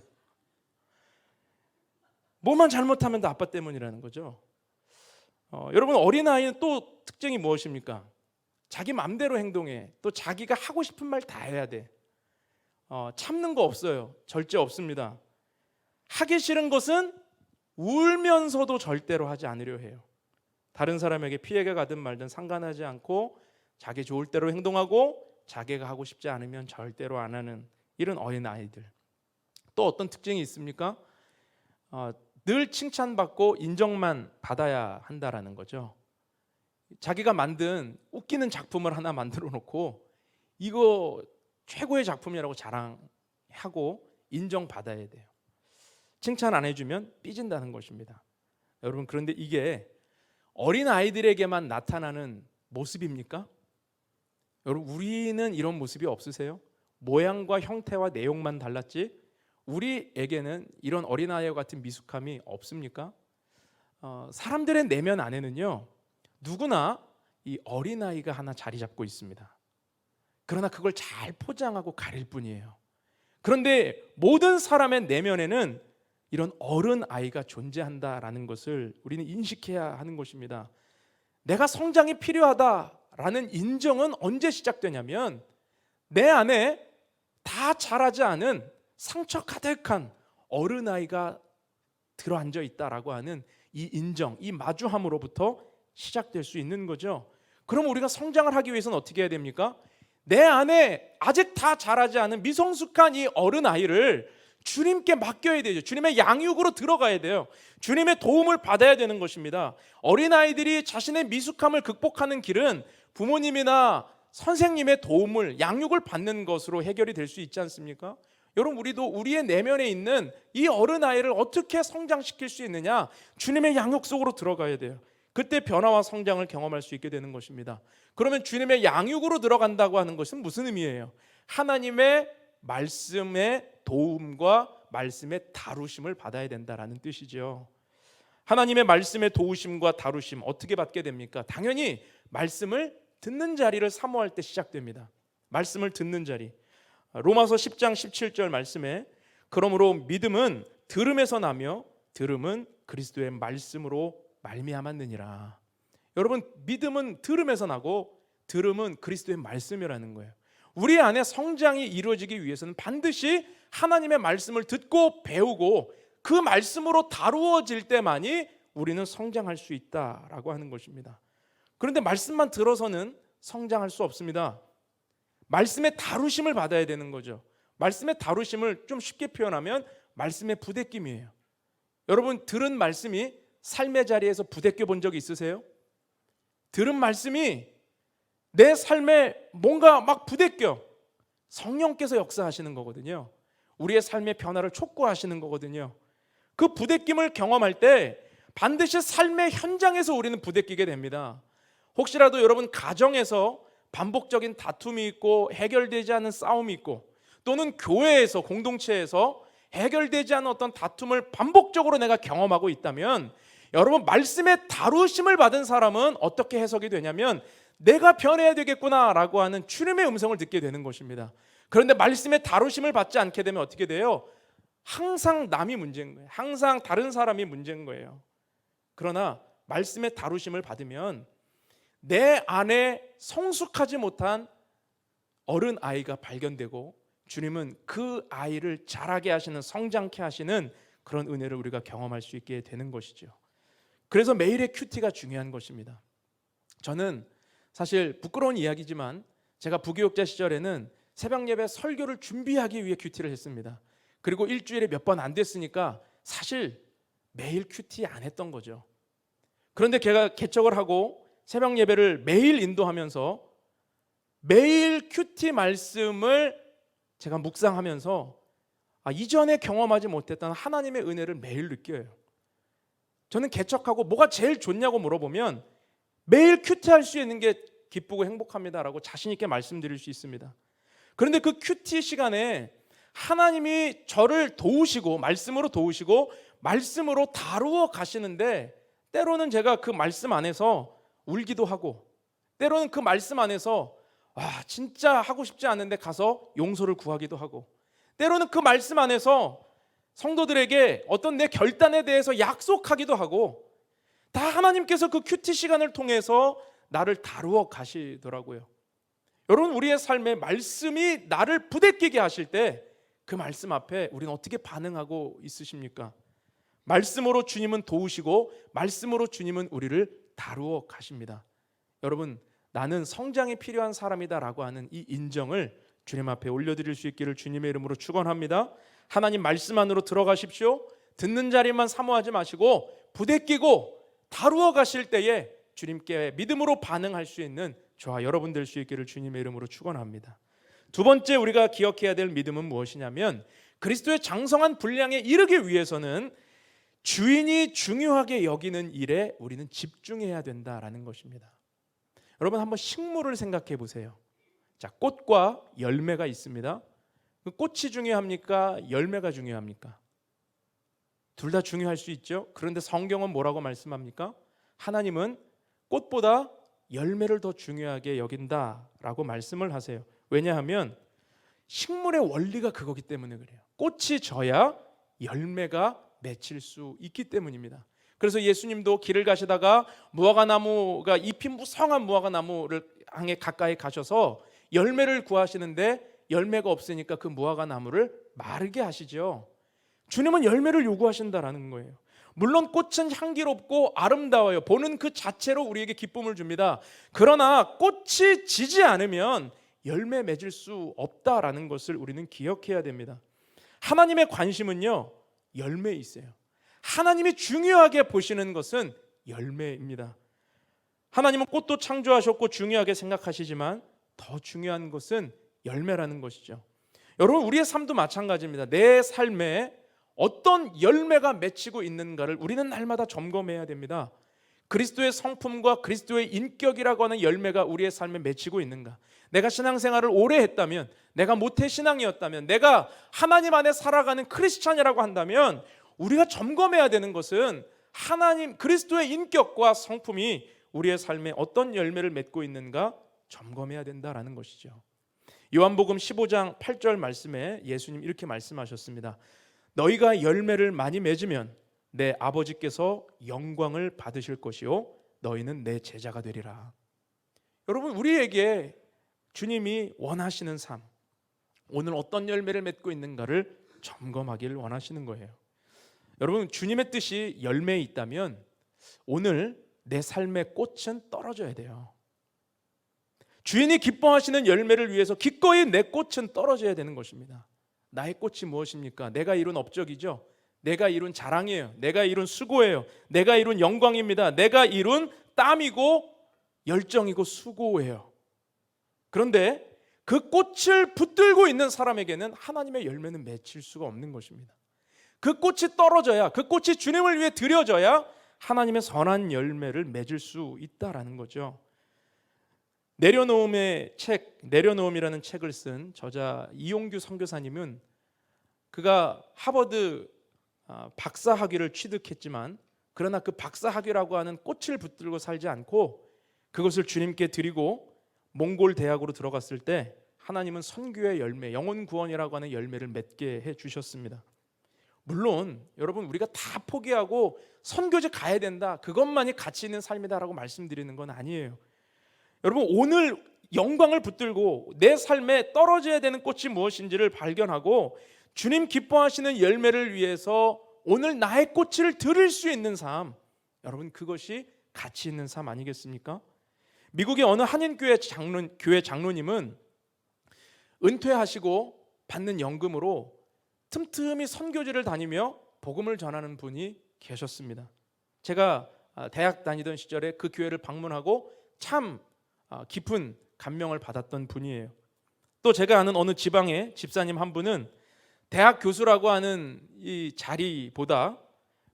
Speaker 1: 뭐만 잘못하면 다 아빠 때문이라는 거죠. 여러분, 어린아이는 또 특징이 무엇입니까? 자기 맘대로 행동해. 또 자기가 하고 싶은 말 다 해야 돼. 참는 거 없어요. 절제 없습니다. 하기 싫은 것은 울면서도 절대로 하지 않으려 해요. 다른 사람에게 피해가 가든 말든 상관하지 않고 자기 좋을 대로 행동하고 자기가 하고 싶지 않으면 절대로 안 하는 이런 어린아이들. 또 어떤 특징이 있습니까? 늘 칭찬받고 인정만 받아야 한다라는 거죠. 자기가 만든 웃기는 작품을 하나 만들어 놓고 이거 최고의 작품이라고 자랑하고 인정받아야 돼요. 칭찬 안 해주면 삐진다는 것입니다. 여러분, 그런데 이게 어린 아이들에게만 나타나는 모습입니까? 여러분, 우리는 이런 모습이 없으세요? 모양과 형태와 내용만 달랐지 우리에게는 이런 어린아이와 같은 미숙함이 없습니까? 사람들의 내면 안에는요, 누구나 이 어린아이가 하나 자리 잡고 있습니다. 그러나 그걸 잘 포장하고 가릴 뿐이에요. 그런데 모든 사람의 내면에는 이런 어른아이가 존재한다라는 것을 우리는 인식해야 하는 것입니다. 내가 성장이 필요하다라는 인정은 언제 시작되냐면 내 안에 다 자라지 않은 상처 가득한 어른아이가 들어앉아 있다라고 하는 이 인정, 이 마주함으로부터 시작될 수 있는 거죠. 그럼 우리가 성장을 하기 위해서는 어떻게 해야 됩니까? 내 안에 아직 다 자라지 않은 미성숙한 이 어른아이를 주님께 맡겨야 되죠. 주님의 양육으로 들어가야 돼요. 주님의 도움을 받아야 되는 것입니다. 어린아이들이 자신의 미숙함을 극복하는 길은 부모님이나 선생님의 도움을, 양육을 받는 것으로 해결이 될 수 있지 않습니까? 여러분, 우리도 우리의 내면에 있는 이 어른아이를 어떻게 성장시킬 수 있느냐? 주님의 양육 속으로 들어가야 돼요. 그때 변화와 성장을 경험할 수 있게 되는 것입니다. 그러면 주님의 양육으로 들어간다고 하는 것은 무슨 의미예요? 하나님의 말씀의 도움과 말씀의 다루심을 받아야 된다라는 뜻이죠. 하나님의 말씀의 도우심과 다루심 어떻게 받게 됩니까? 당연히 말씀을 듣는 자리를 사모할 때 시작됩니다. 말씀을 듣는 자리. 로마서 10장 17절 말씀에 그러므로 믿음은 들음에서 나며 들음은 그리스도의 말씀으로 말미암았느니라. 여러분, 믿음은 들음에서 나고 들음은 그리스도의 말씀이라는 거예요. 우리 안에 성장이 이루어지기 위해서는 반드시 하나님의 말씀을 듣고 배우고 그 말씀으로 다루어질 때만이 우리는 성장할 수 있다라고 하는 것입니다. 그런데 말씀만 들어서는 성장할 수 없습니다. 말씀의 다루심을 받아야 되는 거죠. 말씀의 다루심을 좀 쉽게 표현하면 말씀의 부대낌이에요. 여러분, 들은 말씀이 삶의 자리에서 부대껴 본 적이 있으세요? 들은 말씀이 내 삶에 뭔가 막 부대껴. 성령께서 역사하시는 거거든요. 우리의 삶의 변화를 촉구하시는 거거든요. 그 부대낌을 경험할 때 반드시 삶의 현장에서 우리는 부대끼게 됩니다. 혹시라도 여러분 가정에서 반복적인 다툼이 있고 해결되지 않은 싸움이 있고, 또는 교회에서, 공동체에서 해결되지 않은 어떤 다툼을 반복적으로 내가 경험하고 있다면, 여러분, 말씀의 다루심을 받은 사람은 어떻게 해석이 되냐면 내가 변해야 되겠구나라고 하는 주님의 음성을 듣게 되는 것입니다. 그런데 말씀의 다루심을 받지 않게 되면 어떻게 돼요? 항상 남이 문제인 거예요. 항상 다른 사람이 문제인 거예요. 그러나 말씀의 다루심을 받으면 내 안에 성숙하지 못한 어른 아이가 발견되고 주님은 그 아이를 자라게 하시는, 성장케 하시는 그런 은혜를 우리가 경험할 수 있게 되는 것이죠. 그래서 매일의 큐티가 중요한 것입니다. 저는 사실 부끄러운 이야기지만 제가 부교육자 시절에는 새벽 예배 설교를 준비하기 위해 큐티를 했습니다. 그리고 일주일에 몇 번 안 됐으니까 사실 매일 큐티 안 했던 거죠. 그런데 제가 개척을 하고 새벽 예배를 매일 인도하면서 매일 큐티 말씀을 제가 묵상하면서 이전에 경험하지 못했던 하나님의 은혜를 매일 느껴요. 저는 개척하고 뭐가 제일 좋냐고 물어보면 매일 큐티할 수 있는 게 기쁘고 행복합니다라고 자신 있게 말씀드릴 수 있습니다. 그런데 그 큐티 시간에 하나님이 저를 도우시고 말씀으로 도우시고 말씀으로 다루어 가시는데, 때로는 제가 그 말씀 안에서 울기도 하고, 때로는 그 말씀 안에서 진짜 하고 싶지 않은데 가서 용서를 구하기도 하고, 때로는 그 말씀 안에서 성도들에게 어떤 내 결단에 대해서 약속하기도 하고, 다 하나님께서 그 큐티 시간을 통해서 나를 다루어 가시더라고요. 여러분, 우리의 삶에 말씀이 나를 부대끼게 하실 때 그 말씀 앞에 우리는 어떻게 반응하고 있으십니까? 말씀으로 주님은 도우시고 말씀으로 주님은 우리를 다루어 가십니다. 여러분, 나는 성장이 필요한 사람이다라고 하는 이 인정을 주님 앞에 올려드릴 수 있기를 주님의 이름으로 축원합니다. 하나님 말씀 안으로 들어가십시오. 듣는 자리만 사모하지 마시고 부대끼고 다루어 가실 때에 주님께 믿음으로 반응할 수 있는 저와 여러분 될 수 있기를 주님의 이름으로 축원합니다. 두 번째 우리가 기억해야 될 믿음은 무엇이냐면 그리스도의 장성한 분량에 이르기 위해서는 주인이 중요하게 여기는 일에 우리는 집중해야 된다라는 것입니다. 여러분 한번 식물을 생각해 보세요. 자, 꽃과 열매가 있습니다. 그 꽃이 중요합니까? 열매가 중요합니까? 둘 다 중요할 수 있죠. 그런데 성경은 뭐라고 말씀합니까? 하나님은 꽃보다 열매를 더 중요하게 여긴다라고 말씀을 하세요. 왜냐하면 식물의 원리가 그거기 때문에 그래요. 꽃이 져야 열매가 맺힐 수 있기 때문입니다. 그래서 예수님도 길을 가시다가 무화과나무가 잎이 무성한 무화과나무를 향해 가까이 가셔서 열매를 구하시는데 열매가 없으니까 그 무화과나무를 마르게 하시죠. 주님은 열매를 요구하신다라는 거예요. 물론 꽃은 향기롭고 아름다워요. 보는 그 자체로 우리에게 기쁨을 줍니다. 그러나 꽃이 지지 않으면 열매 맺을 수 없다라는 것을 우리는 기억해야 됩니다. 하나님의 관심은요, 열매에 있어요. 하나님이 중요하게 보시는 것은 열매입니다. 하나님은 꽃도 창조하셨고 중요하게 생각하시지만 더 중요한 것은 열매라는 것이죠. 여러분 우리의 삶도 마찬가지입니다. 내 삶에 어떤 열매가 맺히고 있는가를 우리는 날마다 점검해야 됩니다. 그리스도의 성품과 그리스도의 인격이라고 하는 열매가 우리의 삶에 맺히고 있는가? 내가 신앙생활을 오래 했다면, 내가 모태신앙이었다면, 내가 하나님 안에 살아가는 크리스찬이라고 한다면 우리가 점검해야 되는 것은 하나님 그리스도의 인격과 성품이 우리의 삶에 어떤 열매를 맺고 있는가 점검해야 된다라는 것이죠. 요한복음 15장 8절 말씀에 예수님 이렇게 말씀하셨습니다. 너희가 열매를 많이 맺으면 내 아버지께서 영광을 받으실 것이요 너희는 내 제자가 되리라. 여러분 우리에게 주님이 원하시는 삶, 오늘 어떤 열매를 맺고 있는가를 점검하기를 원하시는 거예요. 여러분 주님의 뜻이 열매에 있다면 오늘 내 삶의 꽃은 떨어져야 돼요. 주인이 기뻐하시는 열매를 위해서 기꺼이 내 꽃은 떨어져야 되는 것입니다. 나의 꽃이 무엇입니까? 내가 이룬 업적이죠. 내가 이룬 자랑이에요. 내가 이룬 수고예요. 내가 이룬 영광입니다. 내가 이룬 땀이고 열정이고 수고예요. 그런데 그 꽃을 붙들고 있는 사람에게는 하나님의 열매는 맺힐 수가 없는 것입니다. 그 꽃이 떨어져야, 그 꽃이 주님을 위해 드려져야 하나님의 선한 열매를 맺을 수 있다라는 거죠. 내려놓음이라는 책을 쓴 저자 이용규 선교사님은 그가 하버드 박사학위를 취득했지만 그러나 그 박사학위라고 하는 꽃을 붙들고 살지 않고 그것을 주님께 드리고 몽골 대학으로 들어갔을 때 하나님은 선교의 열매, 영혼 구원이라고 하는 열매를 맺게 해주셨습니다. 물론 여러분 우리가 다 포기하고 선교지 가야 된다, 그것만이 가치 있는 삶이다라고 말씀드리는 건 아니에요. 여러분 오늘 영광을 붙들고 내 삶에 떨어져야 되는 꽃이 무엇인지를 발견하고 주님 기뻐하시는 열매를 위해서 오늘 나의 꽃을 들을 수 있는 삶, 여러분 그것이 가치 있는 삶 아니겠습니까? 미국의 어느 한인교회 교회 장로님은 은퇴하시고 받는 연금으로 틈틈이 선교지를 다니며 복음을 전하는 분이 계셨습니다. 제가 대학 다니던 시절에 그 교회를 방문하고 참 깊은 감명을 받았던 분이에요. 또 제가 아는 어느 지방의 집사님 한 분은 대학 교수라고 하는 이 자리보다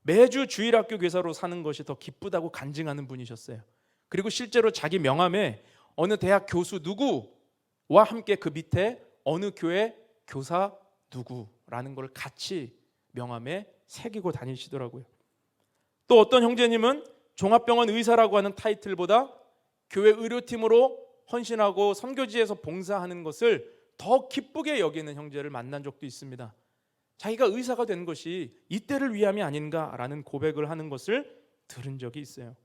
Speaker 1: 매주 주일학교 교사로 사는 것이 더 기쁘다고 간증하는 분이셨어요. 그리고 실제로 자기 명함에 어느 대학 교수 누구와 함께 그 밑에 어느 교회 교사 누구라는 걸 같이 명함에 새기고 다니시더라고요. 또 어떤 형제님은 종합병원 의사라고 하는 타이틀보다 교회 의료팀으로 헌신하고 선교지에서 봉사하는 것을 더 기쁘게 여기는 형제를 만난 적도 있습니다. 자기가 의사가 된 것이 이때를 위함이 아닌가라는 고백을 하는 것을 들은 적이 있어요.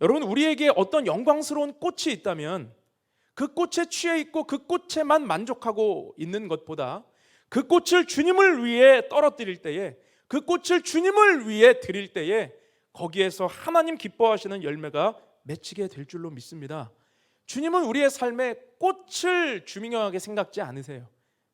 Speaker 1: 여러분 우리에게 어떤 영광스러운 꽃이 있다면 그 꽃에 취해 있고 그 꽃에만 만족하고 있는 것보다 그 꽃을 주님을 위해 떨어뜨릴 때에, 그 꽃을 주님을 위해 드릴 때에 거기에서 하나님 기뻐하시는 열매가 맺히게 될 줄로 믿습니다. 주님은 우리의 삶에 꽃을 중요하게 생각지 않으세요.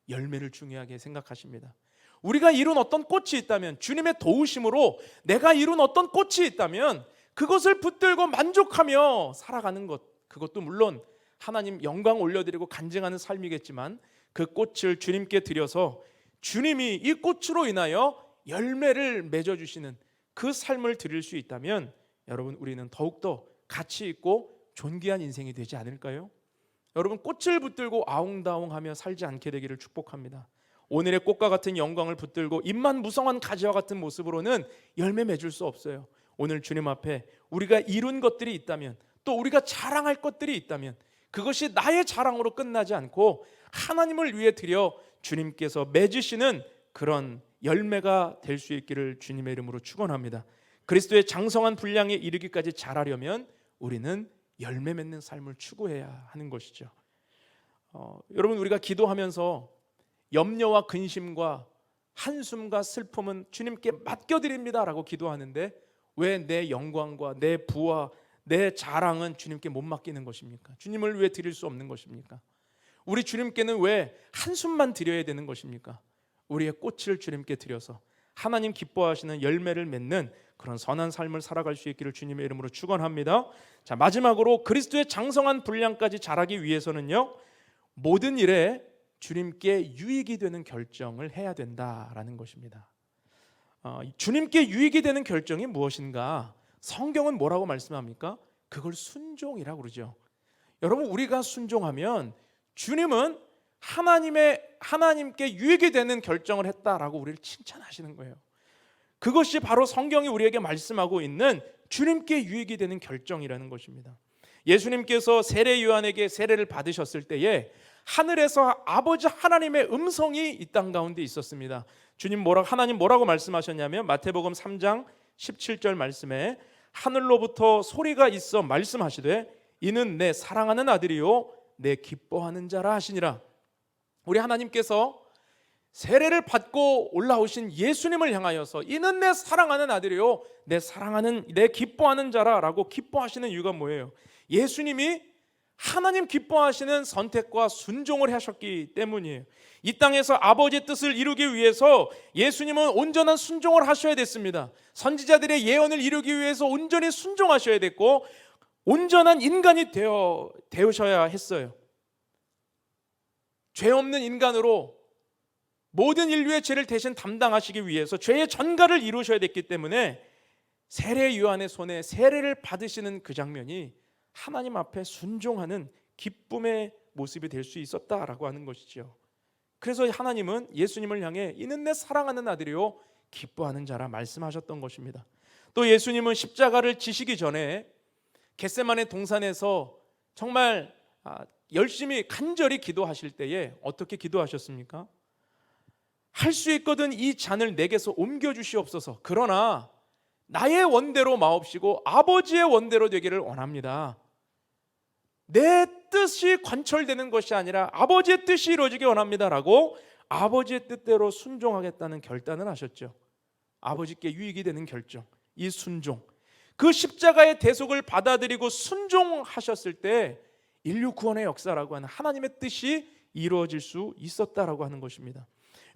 Speaker 1: 열매를 중요하게 생각하십니다. 우리가 이룬 어떤 꽃이 있다면, 주님의 도우심으로 내가 이룬 어떤 꽃이 있다면 그것을 붙들고 만족하며 살아가는 것, 그것도 물론 하나님 영광 올려드리고 간증하는 삶이겠지만 그 꽃을 주님께 드려서 주님이 이 꽃으로 인하여 열매를 맺어주시는 그 삶을 드릴 수 있다면 여러분, 우리는 더욱더 가치 있고 존귀한 인생이 되지 않을까요? 여러분, 꽃을 붙들고 아웅다웅하며 살지 않게 되기를 축복합니다. 오늘의 꽃과 같은 영광을 붙들고 잎만 무성한 가지와 같은 모습으로는 열매 맺을 수 없어요. 오늘 주님 앞에 우리가 이룬 것들이 있다면, 또 우리가 자랑할 것들이 있다면 그것이 나의 자랑으로 끝나지 않고 하나님을 위해 드려 주님께서 맺으시는 그런 열매가 될 수 있기를 주님의 이름으로 축원합니다. 그리스도의 장성한 분량에 이르기까지 자라려면 우리는 열매 맺는 삶을 추구해야 하는 것이죠. 여러분, 우리가 기도하면서 염려와 근심과 한숨과 슬픔은 주님께 맡겨드립니다라고 기도하는데 왜 내 영광과 내 부와 내 자랑은 주님께 못 맡기는 것입니까? 주님을 왜 드릴 수 없는 것입니까? 우리 주님께는 왜 한숨만 드려야 되는 것입니까? 우리의 꽃을 주님께 드려서 하나님 기뻐하시는 열매를 맺는 그런 선한 삶을 살아갈 수 있기를 주님의 이름으로 축원합니다. 자, 마지막으로 그리스도의 장성한 분량까지 자라기 위해서는요, 모든 일에 주님께 유익이 되는 결정을 해야 된다라는 것입니다. 주님께 유익이 되는 결정이 무엇인가? 성경은 뭐라고 말씀합니까? 그걸 순종이라고 그러죠. 여러분, 우리가 순종하면 주님은 하나님께 유익이 되는 결정을 했다라고 우리를 칭찬하시는 거예요. 그것이 바로 성경이 우리에게 말씀하고 있는 주님께 유익이 되는 결정이라는 것입니다. 예수님께서 세례 요한에게 세례를 받으셨을 때에 하늘에서 아버지 하나님의 음성이 이 땅 가운데 있었습니다. 하나님 뭐라고 말씀하셨냐면 마태복음 3장 17절 말씀에 하늘로부터 소리가 있어 말씀하시되 이는 내 사랑하는 아들이요 내 기뻐하는 자라 하시니라. 우리 하나님께서 세례를 받고 올라오신 예수님을 향하여서 이는 내 사랑하는 아들이요 내 기뻐하는 자라라고 기뻐하시는 이유가 뭐예요? 예수님이 하나님 기뻐하시는 선택과 순종을 하셨기 때문이에요. 이 땅에서 아버지의 뜻을 이루기 위해서 예수님은 온전한 순종을 하셔야 됐습니다. 선지자들의 예언을 이루기 위해서 온전히 순종하셔야 됐고 온전한 인간이 되어셔야 했어요. 죄 없는 인간으로 모든 인류의 죄를 대신 담당하시기 위해서 죄의 전가를 이루셔야 됐기 때문에 세례 요한의 손에 세례를 받으시는 그 장면이 하나님 앞에 순종하는 기쁨의 모습이 될 수 있었다라고 하는 것이죠. 그래서 하나님은 예수님을 향해 이는 내 사랑하는 아들이요 기뻐하는 자라 말씀하셨던 것입니다. 또 예수님은 십자가를 지시기 전에 겟세마네 동산에서 정말 열심히 간절히 기도하실 때에 어떻게 기도하셨습니까? 할 수 있거든 이 잔을 내게서 옮겨주시옵소서. 그러나 나의 원대로 마옵시고 아버지의 원대로 되기를 원합니다. 내 뜻이 관철되는 것이 아니라 아버지의 뜻이 이루어지기 원합니다라고 아버지의 뜻대로 순종하겠다는 결단을 하셨죠. 아버지께 유익이 되는 결정, 이 순종, 그 십자가의 대속을 받아들이고 순종하셨을 때 인류 구원의 역사라고 하는 하나님의 뜻이 이루어질 수 있었다라고 하는 것입니다.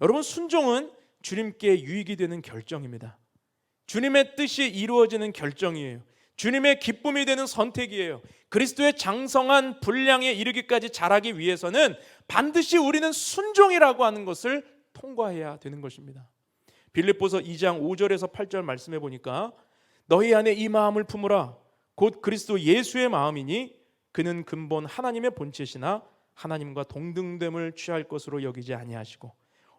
Speaker 1: 여러분, 순종은 주님께 유익이 되는 결정입니다. 주님의 뜻이 이루어지는 결정이에요. 주님의 기쁨이 되는 선택이에요. 그리스도의 장성한 분량에 이르기까지 자라기 위해서는 반드시 우리는 순종이라고 하는 것을 통과해야 되는 것입니다. 빌립보서 2장 5절에서 8절 말씀해 보니까 너희 안에 이 마음을 품으라 곧 그리스도 예수의 마음이니 그는 근본 하나님의 본체시나 하나님과 동등됨을 취할 것으로 여기지 아니하시고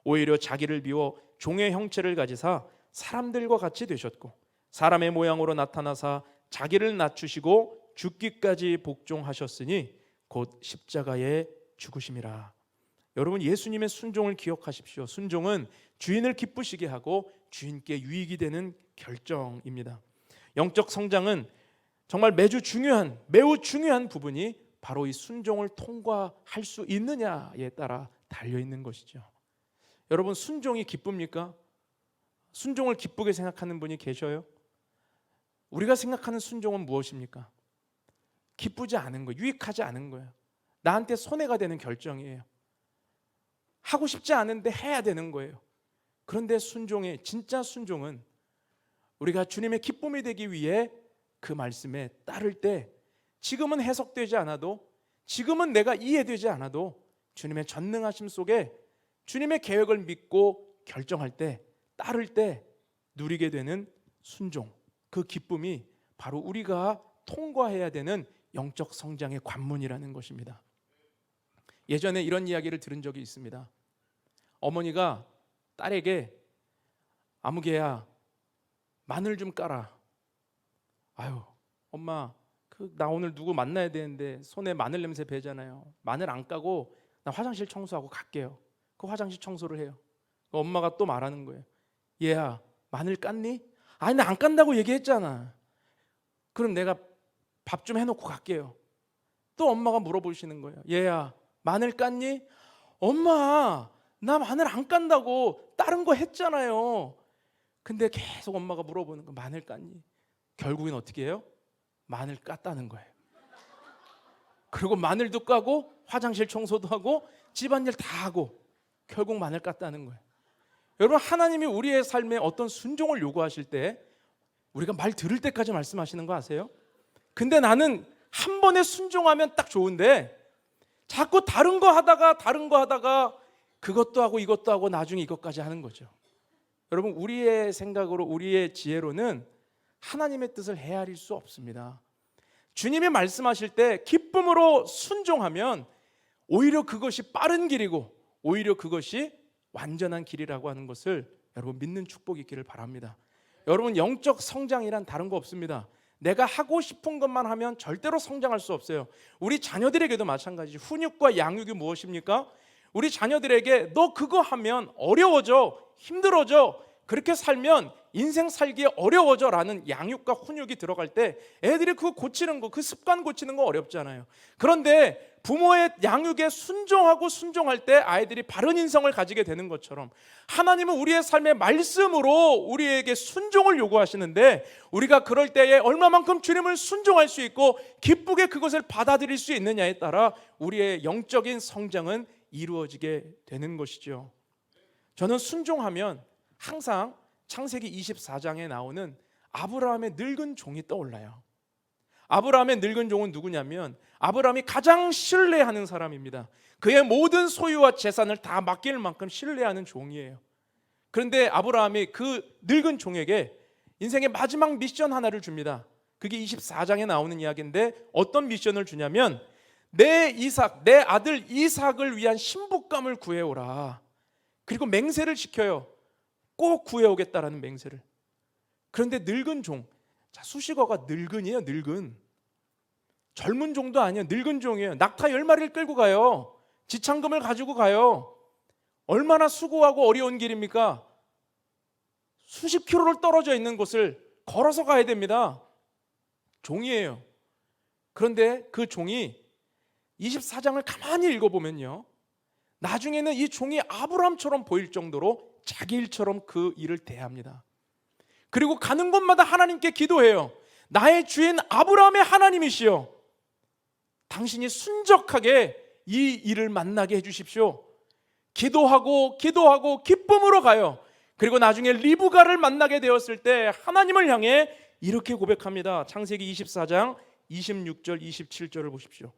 Speaker 1: 오히려 자기를 비워 종의 형체를 가지사 사람들과 같이 되셨고 사람의 모양으로 나타나사 자기를 낮추시고 죽기까지 복종하셨으니 곧 십자가에 죽으심이라. 여러분, 예수님의 순종을 기억하십시오. 순종은 주인을 기쁘시게 하고 주인께 유익이 되는 결정입니다. 영적 성장은 정말 매우 중요한 부분이 바로 이 순종을 통과할 수 있느냐에 따라 달려있는 것이죠. 여러분, 순종이 기쁩니까? 순종을 기쁘게 생각하는 분이 계셔요? 우리가 생각하는 순종은 무엇입니까? 기쁘지 않은 거예요. 유익하지 않은 거예요. 나한테 손해가 되는 결정이에요. 하고 싶지 않은데 해야 되는 거예요. 그런데 진짜 순종은 우리가 주님의 기쁨이 되기 위해 그 말씀에 따를 때 지금은 해석되지 않아도 지금은 내가 이해되지 않아도 주님의 전능하심 속에 주님의 계획을 믿고 결정할 때, 따를 때 누리게 되는 순종, 그 기쁨이 바로 우리가 통과해야 되는 영적 성장의 관문이라는 것입니다. 예전에 이런 이야기를 들은 적이 있습니다. 어머니가 딸에게 아무개야 마늘 좀 까라. 아유 엄마 나 오늘 누구 만나야 되는데 손에 마늘 냄새 배잖아요. 마늘 안 까고 나 화장실 청소하고 갈게요. 그 화장실 청소를 해요. 엄마가 또 말하는 거예요. 얘야 마늘 깠니? 아니 나 안 깐다고 얘기했잖아. 그럼 내가 밥 좀 해놓고 갈게요. 또 엄마가 물어보시는 거예요. 얘야 마늘 깠니? 엄마 나 마늘 안 깐다고 다른 거 했잖아요. 근데 계속 엄마가 물어보는 거 마늘 깠니? 결국엔 어떻게 해요? 마늘 깠다는 거예요. 그리고 마늘도 까고 화장실 청소도 하고 집안일 다 하고 결국 마늘 깠다는 거예요. 여러분 하나님이 우리의 삶에 어떤 순종을 요구하실 때 우리가 말 들을 때까지 말씀하시는 거 아세요? 근데 나는 한 번에 순종하면 딱 좋은데 자꾸 다른 거 하다가 그것도 하고 이것도 하고 나중에 이것까지 하는 거죠. 여러분 우리의 생각으로 우리의 지혜로는 하나님의 뜻을 헤아릴 수 없습니다. 주님이 말씀하실 때 기쁨으로 순종하면 오히려 그것이 빠른 길이고 오히려 그것이 완전한 길이라고 하는 것을 여러분 믿는 축복이 있기를 바랍니다. 여러분 영적 성장이란 다른 거 없습니다. 내가 하고 싶은 것만 하면 절대로 성장할 수 없어요. 우리 자녀들에게도 마찬가지죠. 훈육과 양육이 무엇입니까? 우리 자녀들에게 너 그거 하면 어려워져, 힘들어져, 그렇게 살면 인생 살기 어려워져 라는 양육과 훈육이 들어갈 때 애들이 그거 고치는 거, 그 습관 고치는 거 어렵잖아요. 그런데 부모의 양육에 순종할 때 아이들이 바른 인성을 가지게 되는 것처럼 하나님은 우리의 삶의 말씀으로 우리에게 순종을 요구하시는데 우리가 그럴 때에 얼마만큼 주님을 순종할 수 있고 기쁘게 그것을 받아들일 수 있느냐에 따라 우리의 영적인 성장은 이루어지게 되는 것이죠. 저는 순종하면 항상 창세기 24장에 나오는 아브라함의 늙은 종이 떠올라요. 아브라함의 늙은 종은 누구냐면 아브라함이 가장 신뢰하는 사람입니다. 그의 모든 소유와 재산을 다 맡길 만큼 신뢰하는 종이에요. 그런데 아브라함이 그 늙은 종에게 인생의 마지막 미션 하나를 줍니다. 그게 24장에 나오는 이야기인데 어떤 미션을 주냐면 내 아들 이삭을 위한 신부감을 구해오라. 그리고 맹세를 시켜요. 꼭 구해오겠다라는 맹세를. 그런데 늙은 종, 자 수식어가 늙은이에요. 늙은. 젊은 종도 아니에요. 늙은 종이에요. 낙타 10마리를 끌고 가요. 지창금을 가지고 가요. 얼마나 수고하고 어려운 길입니까? 수십 킬로를 떨어져 있는 곳을 걸어서 가야 됩니다. 종이에요. 그런데 그 종이 24장을 가만히 읽어보면요, 나중에는 이 종이 아브라함처럼 보일 정도로 자기 일처럼 그 일을 대합니다. 그리고 가는 곳마다 하나님께 기도해요. 나의 주인 아브라함의 하나님이시여, 당신이 순적하게 이 일을 만나게 해주십시오. 기도하고 기쁨으로 가요. 그리고 나중에 리브가를 만나게 되었을 때 하나님을 향해 이렇게 고백합니다. 창세기 24장 26절 27절을 보십시오.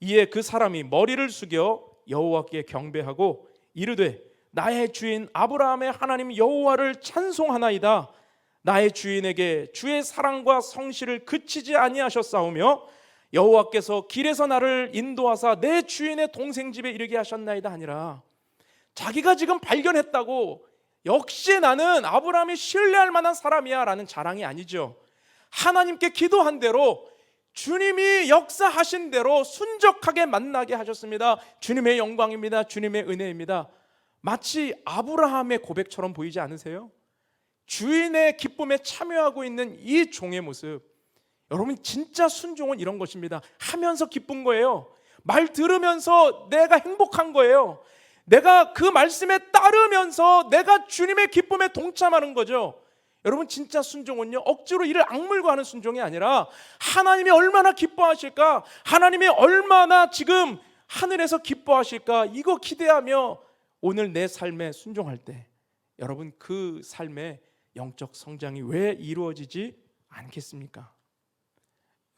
Speaker 1: 이에 그 사람이 머리를 숙여 여호와께 경배하고 이르되 나의 주인 아브라함의 하나님 여호와를 찬송하나이다. 나의 주인에게 주의 사랑과 성실을 그치지 아니하셨사오며 여호와께서 길에서 나를 인도하사 내 주인의 동생 집에 이르게 하셨나이다 하니라. 자기가 지금 발견했다고 역시 나는 아브라함이 신뢰할 만한 사람이야 라는 자랑이 아니죠. 하나님께 기도한 대로 주님이 역사하신 대로 순적하게 만나게 하셨습니다. 주님의 영광입니다. 주님의 은혜입니다. 마치 아브라함의 고백처럼 보이지 않으세요? 주인의 기쁨에 참여하고 있는 이 종의 모습, 여러분 진짜 순종은 이런 것입니다. 하면서 기쁜 거예요. 말 들으면서 내가 행복한 거예요. 내가 그 말씀에 따르면서 내가 주님의 기쁨에 동참하는 거죠. 여러분 진짜 순종은요, 억지로 이를 악물고 하는 순종이 아니라 하나님이 얼마나 기뻐하실까, 하나님이 얼마나 지금 하늘에서 기뻐하실까, 이거 기대하며 오늘 내 삶에 순종할 때 여러분 그 삶의 영적 성장이 왜 이루어지지 않겠습니까?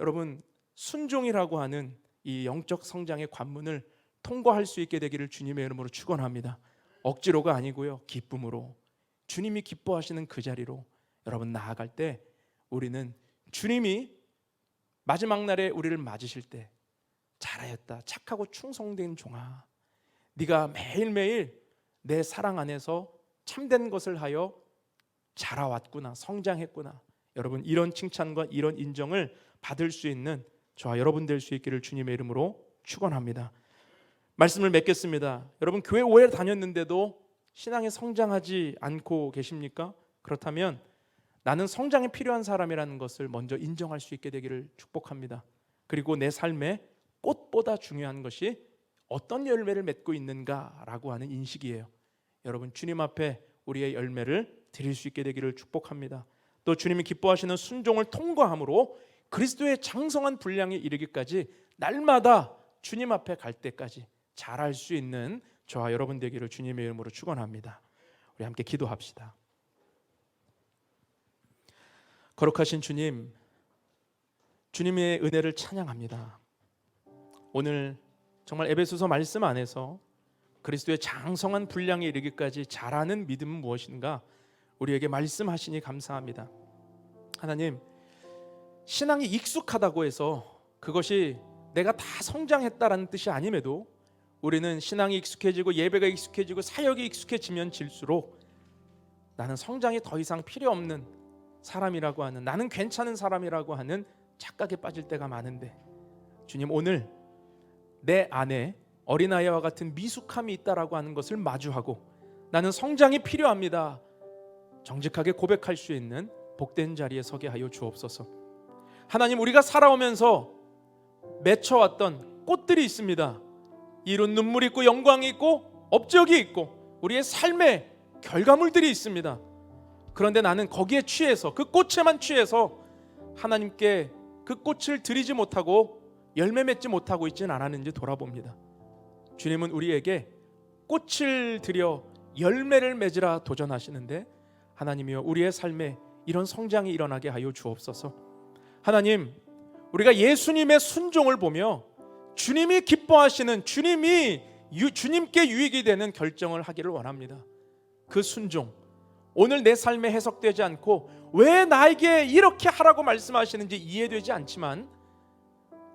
Speaker 1: 여러분 순종이라고 하는 이 영적 성장의 관문을 통과할 수 있게 되기를 주님의 이름으로 축원합니다. 억지로가 아니고요, 기쁨으로, 주님이 기뻐하시는 그 자리로 여러분 나아갈 때 우리는 주님이 마지막 날에 우리를 맞으실 때 잘하였다, 착하고 충성된 종아, 네가 매일매일 내 사랑 안에서 참된 것을 하여 자라왔구나, 성장했구나, 여러분 이런 칭찬과 이런 인정을 받을 수 있는 저와 여러분 될 수 있기를 주님의 이름으로 축원합니다. 말씀을 맺겠습니다. 여러분 교회 오래 다녔는데도 신앙에 성장하지 않고 계십니까? 그렇다면 나는 성장이 필요한 사람이라는 것을 먼저 인정할 수 있게 되기를 축복합니다. 그리고 내 삶에 꽃보다 중요한 것이 어떤 열매를 맺고 있는가라고 하는 인식이에요. 여러분 주님 앞에 우리의 열매를 드릴 수 있게 되기를 축복합니다. 또 주님이 기뻐하시는 순종을 통과함으로 그리스도의 장성한 분량에 이르기까지 날마다 주님 앞에 갈 때까지 잘할 수 있는 저와 여러분 되기를 주님의 이름으로 축원합니다. 우리 함께 기도합시다. 거룩하신 주님, 주님의 은혜를 찬양합니다. 오늘 정말 에베소서 말씀 안에서 그리스도의 장성한 분량에 이르기까지 잘하는 믿음은 무엇인가 우리에게 말씀하시니 감사합니다. 하나님, 신앙이 익숙하다고 해서 그것이 내가 다 성장했다라는 뜻이 아님에도 우리는 신앙이 익숙해지고 예배가 익숙해지고 사역이 익숙해지면 질수록 나는 성장이 더 이상 필요 없는 사람이라고 하는, 나는 괜찮은 사람이라고 하는 착각에 빠질 때가 많은데, 주님 오늘 내 안에 어린아이와 같은 미숙함이 있다라고 하는 것을 마주하고 나는 성장이 필요합니다, 정직하게 고백할 수 있는 복된 자리에 서게 하여 주옵소서. 하나님, 우리가 살아오면서 맺혀왔던 꽃들이 있습니다. 이룬 눈물이 있고 영광이 있고 업적이 있고 우리의 삶의 결과물들이 있습니다. 그런데 나는 거기에 취해서, 그 꽃에만 취해서 하나님께 그 꽃을 드리지 못하고 열매 맺지 못하고 있지는 않았는지 돌아봅니다. 주님은 우리에게 꽃을 들여 열매를 맺으라 도전하시는데, 하나님이여 우리의 삶에 이런 성장이 일어나게 하여 주옵소서. 하나님, 우리가 예수님의 순종을 보며 주님이 기뻐하시는, 주님께 유익이 되는 결정을 하기를 원합니다. 그 순종, 오늘 내 삶에 해석되지 않고 왜 나에게 이렇게 하라고 말씀하시는지 이해되지 않지만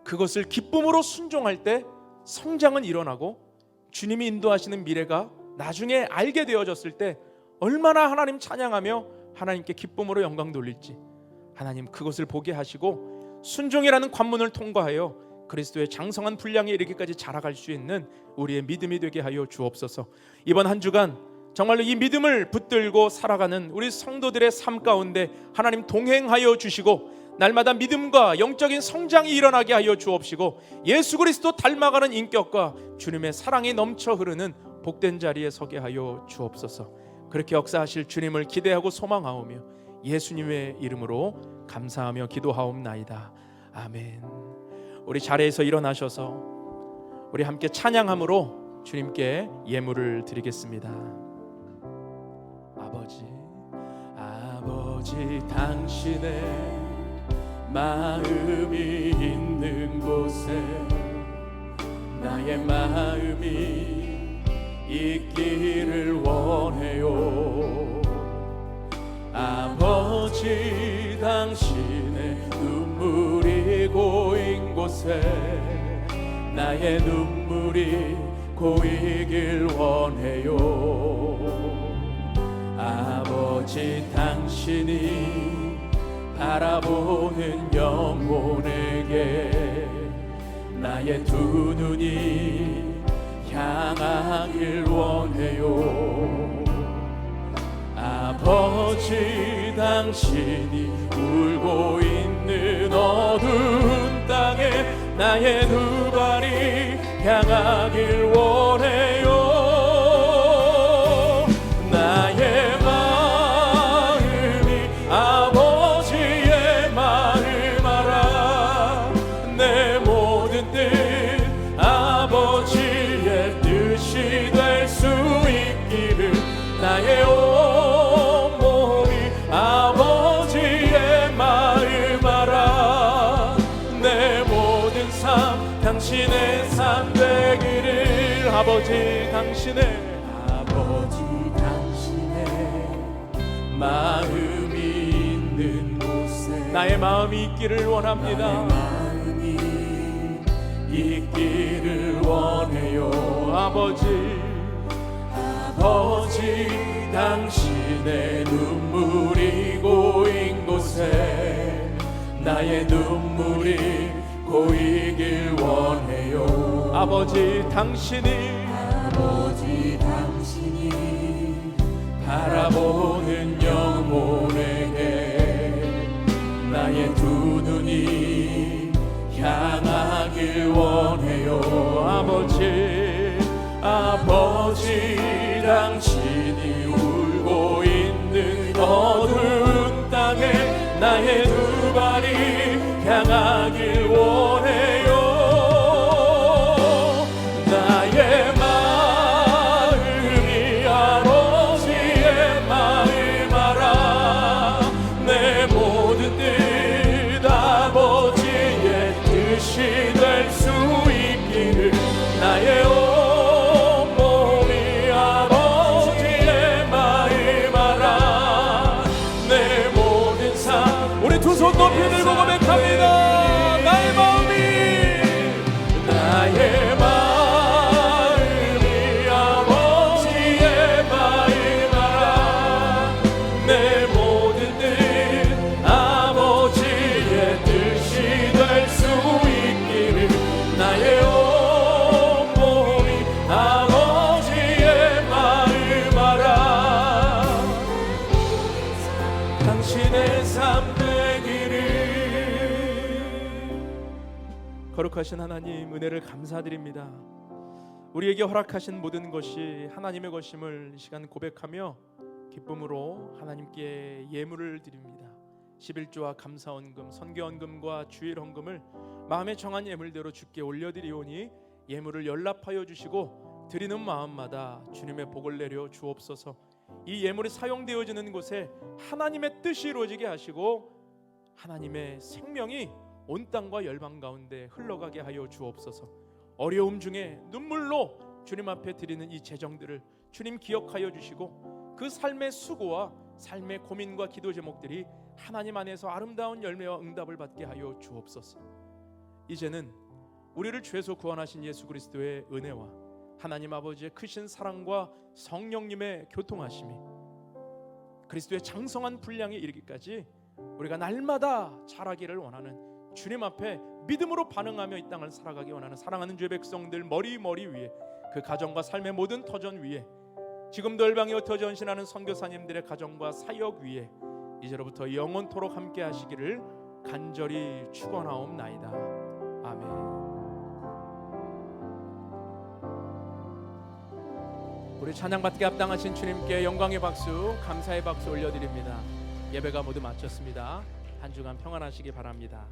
Speaker 1: 그것을 기쁨으로 순종할 때 성장은 일어나고 주님이 인도하시는 미래가 나중에 알게 되어졌을 때 얼마나 하나님 찬양하며 하나님께 기쁨으로 영광 돌릴지, 하나님 그것을 보게 하시고 순종이라는 관문을 통과하여 그리스도의 장성한 분량에 이르기까지 자라갈 수 있는 우리의 믿음이 되게 하여 주옵소서. 이번 한 주간 정말로 이 믿음을 붙들고 살아가는 우리 성도들의 삶 가운데 하나님 동행하여 주시고 날마다 믿음과 영적인 성장이 일어나게 하여 주옵시고 예수 그리스도 닮아가는 인격과 주님의 사랑이 넘쳐 흐르는 복된 자리에 서게 하여 주옵소서. 그렇게 역사하실 주님을 기대하고 소망하오며 예수님의 이름으로 감사하며 기도하옵나이다. 아멘. 우리 자리에서 일어나셔서 우리 함께 찬양함으로 주님께 예물을 드리겠습니다. 아버지 당신의 마음이 있는 곳에 나의 마음이 있기를 원해요. 아버지 당신의 눈물이 고인 곳에 나의 눈물이 고이길 원해요. 아버지 당신이 바라보는 영혼에게 나의 두 눈이 향하길 원해요. 아버지 당신이 울고 있는 어두운 땅에 나의 두 발이 향하길 원해요. 나의 마음이 아버지의 마음 알아. 내 모든 뜻 아버지의 뜻이 될 수 있기를 나의 온몸이 아버지의 마음 알아. 내 모든 삶 당신의 삶 되기를 나의 마음이 있기를 원합니다.
Speaker 2: 마음이 있기를 원해요.
Speaker 1: 아버지
Speaker 2: 당신의 눈물이 고인 곳에 나의 눈물이 고이길 원해요.
Speaker 1: 아버지 당신이
Speaker 2: 바라보는 영혼에게 나의 두 눈이 향하길 원해요. 아버지 당신이 울고 있는 어두운 땅에 나의 두 발이 향하길 원해요. 나의 마음이 아버지의 마음 알아. 내 모든 뜻 아버지의 뜻이 될 수 있기를 나의 온몸이 아버지의 마음 알아. 내 모든 삶
Speaker 1: 우리 두 손 높이 들고 고백합니다. 나의
Speaker 2: 마음이 아버지의 마음 알아. 내 모든 뜻 아버지의 뜻이 될 수 있기를 나의 온몸이 아버지의 마음 알아. 당신의 삶 되기를.
Speaker 1: 거룩하신 하나님, 은혜를 감사드립니다. 우리에게 허락하신 모든 것이 하나님의 것임을 이 시간 고백하며 기쁨으로 하나님께 예물을 드립니다. 11조와 감사헌금, 선교헌금과 주일헌금을 마음에 정한 예물대로 주께 올려드리오니 예물을 연락하여 주시고 드리는 마음마다 주님의 복을 내려 주옵소서. 이 예물이 사용되어지는 곳에 하나님의 뜻이 이루어지게 하시고 하나님의 생명이 온 땅과 열방 가운데 흘러가게 하여 주옵소서. 어려움 중에 눈물로 주님 앞에 드리는 이 재정들을 주님 기억하여 주시고 그 삶의 수고와 삶의 고민과 기도 제목들이 하나님 안에서 아름다운 열매와 응답을 받게 하여 주옵소서. 이제는 우리를 죄에서 구원하신 예수 그리스도의 은혜와 하나님 아버지의 크신 사랑과 성령님의 교통하심이 그리스도의 장성한 분량에 이르기까지 우리가 날마다 자라기를 원하는 주님 앞에 믿음으로 반응하며 이 땅을 살아가기 원하는 사랑하는 주의 백성들 머리 위에 그 가정과 삶의 모든 터전 위에 지금도 열방에 흩어져 전신하는 선교사님들의 가정과 사역 위에 이제로부터 영원토록 함께 하시기를 간절히 축원하옵나이다. 아멘. 우리 찬양받게 합당하신 주님께 영광의 박수, 감사의 박수 올려드립니다. 예배가 모두 마쳤습니다. 한 주간 평안하시기 바랍니다.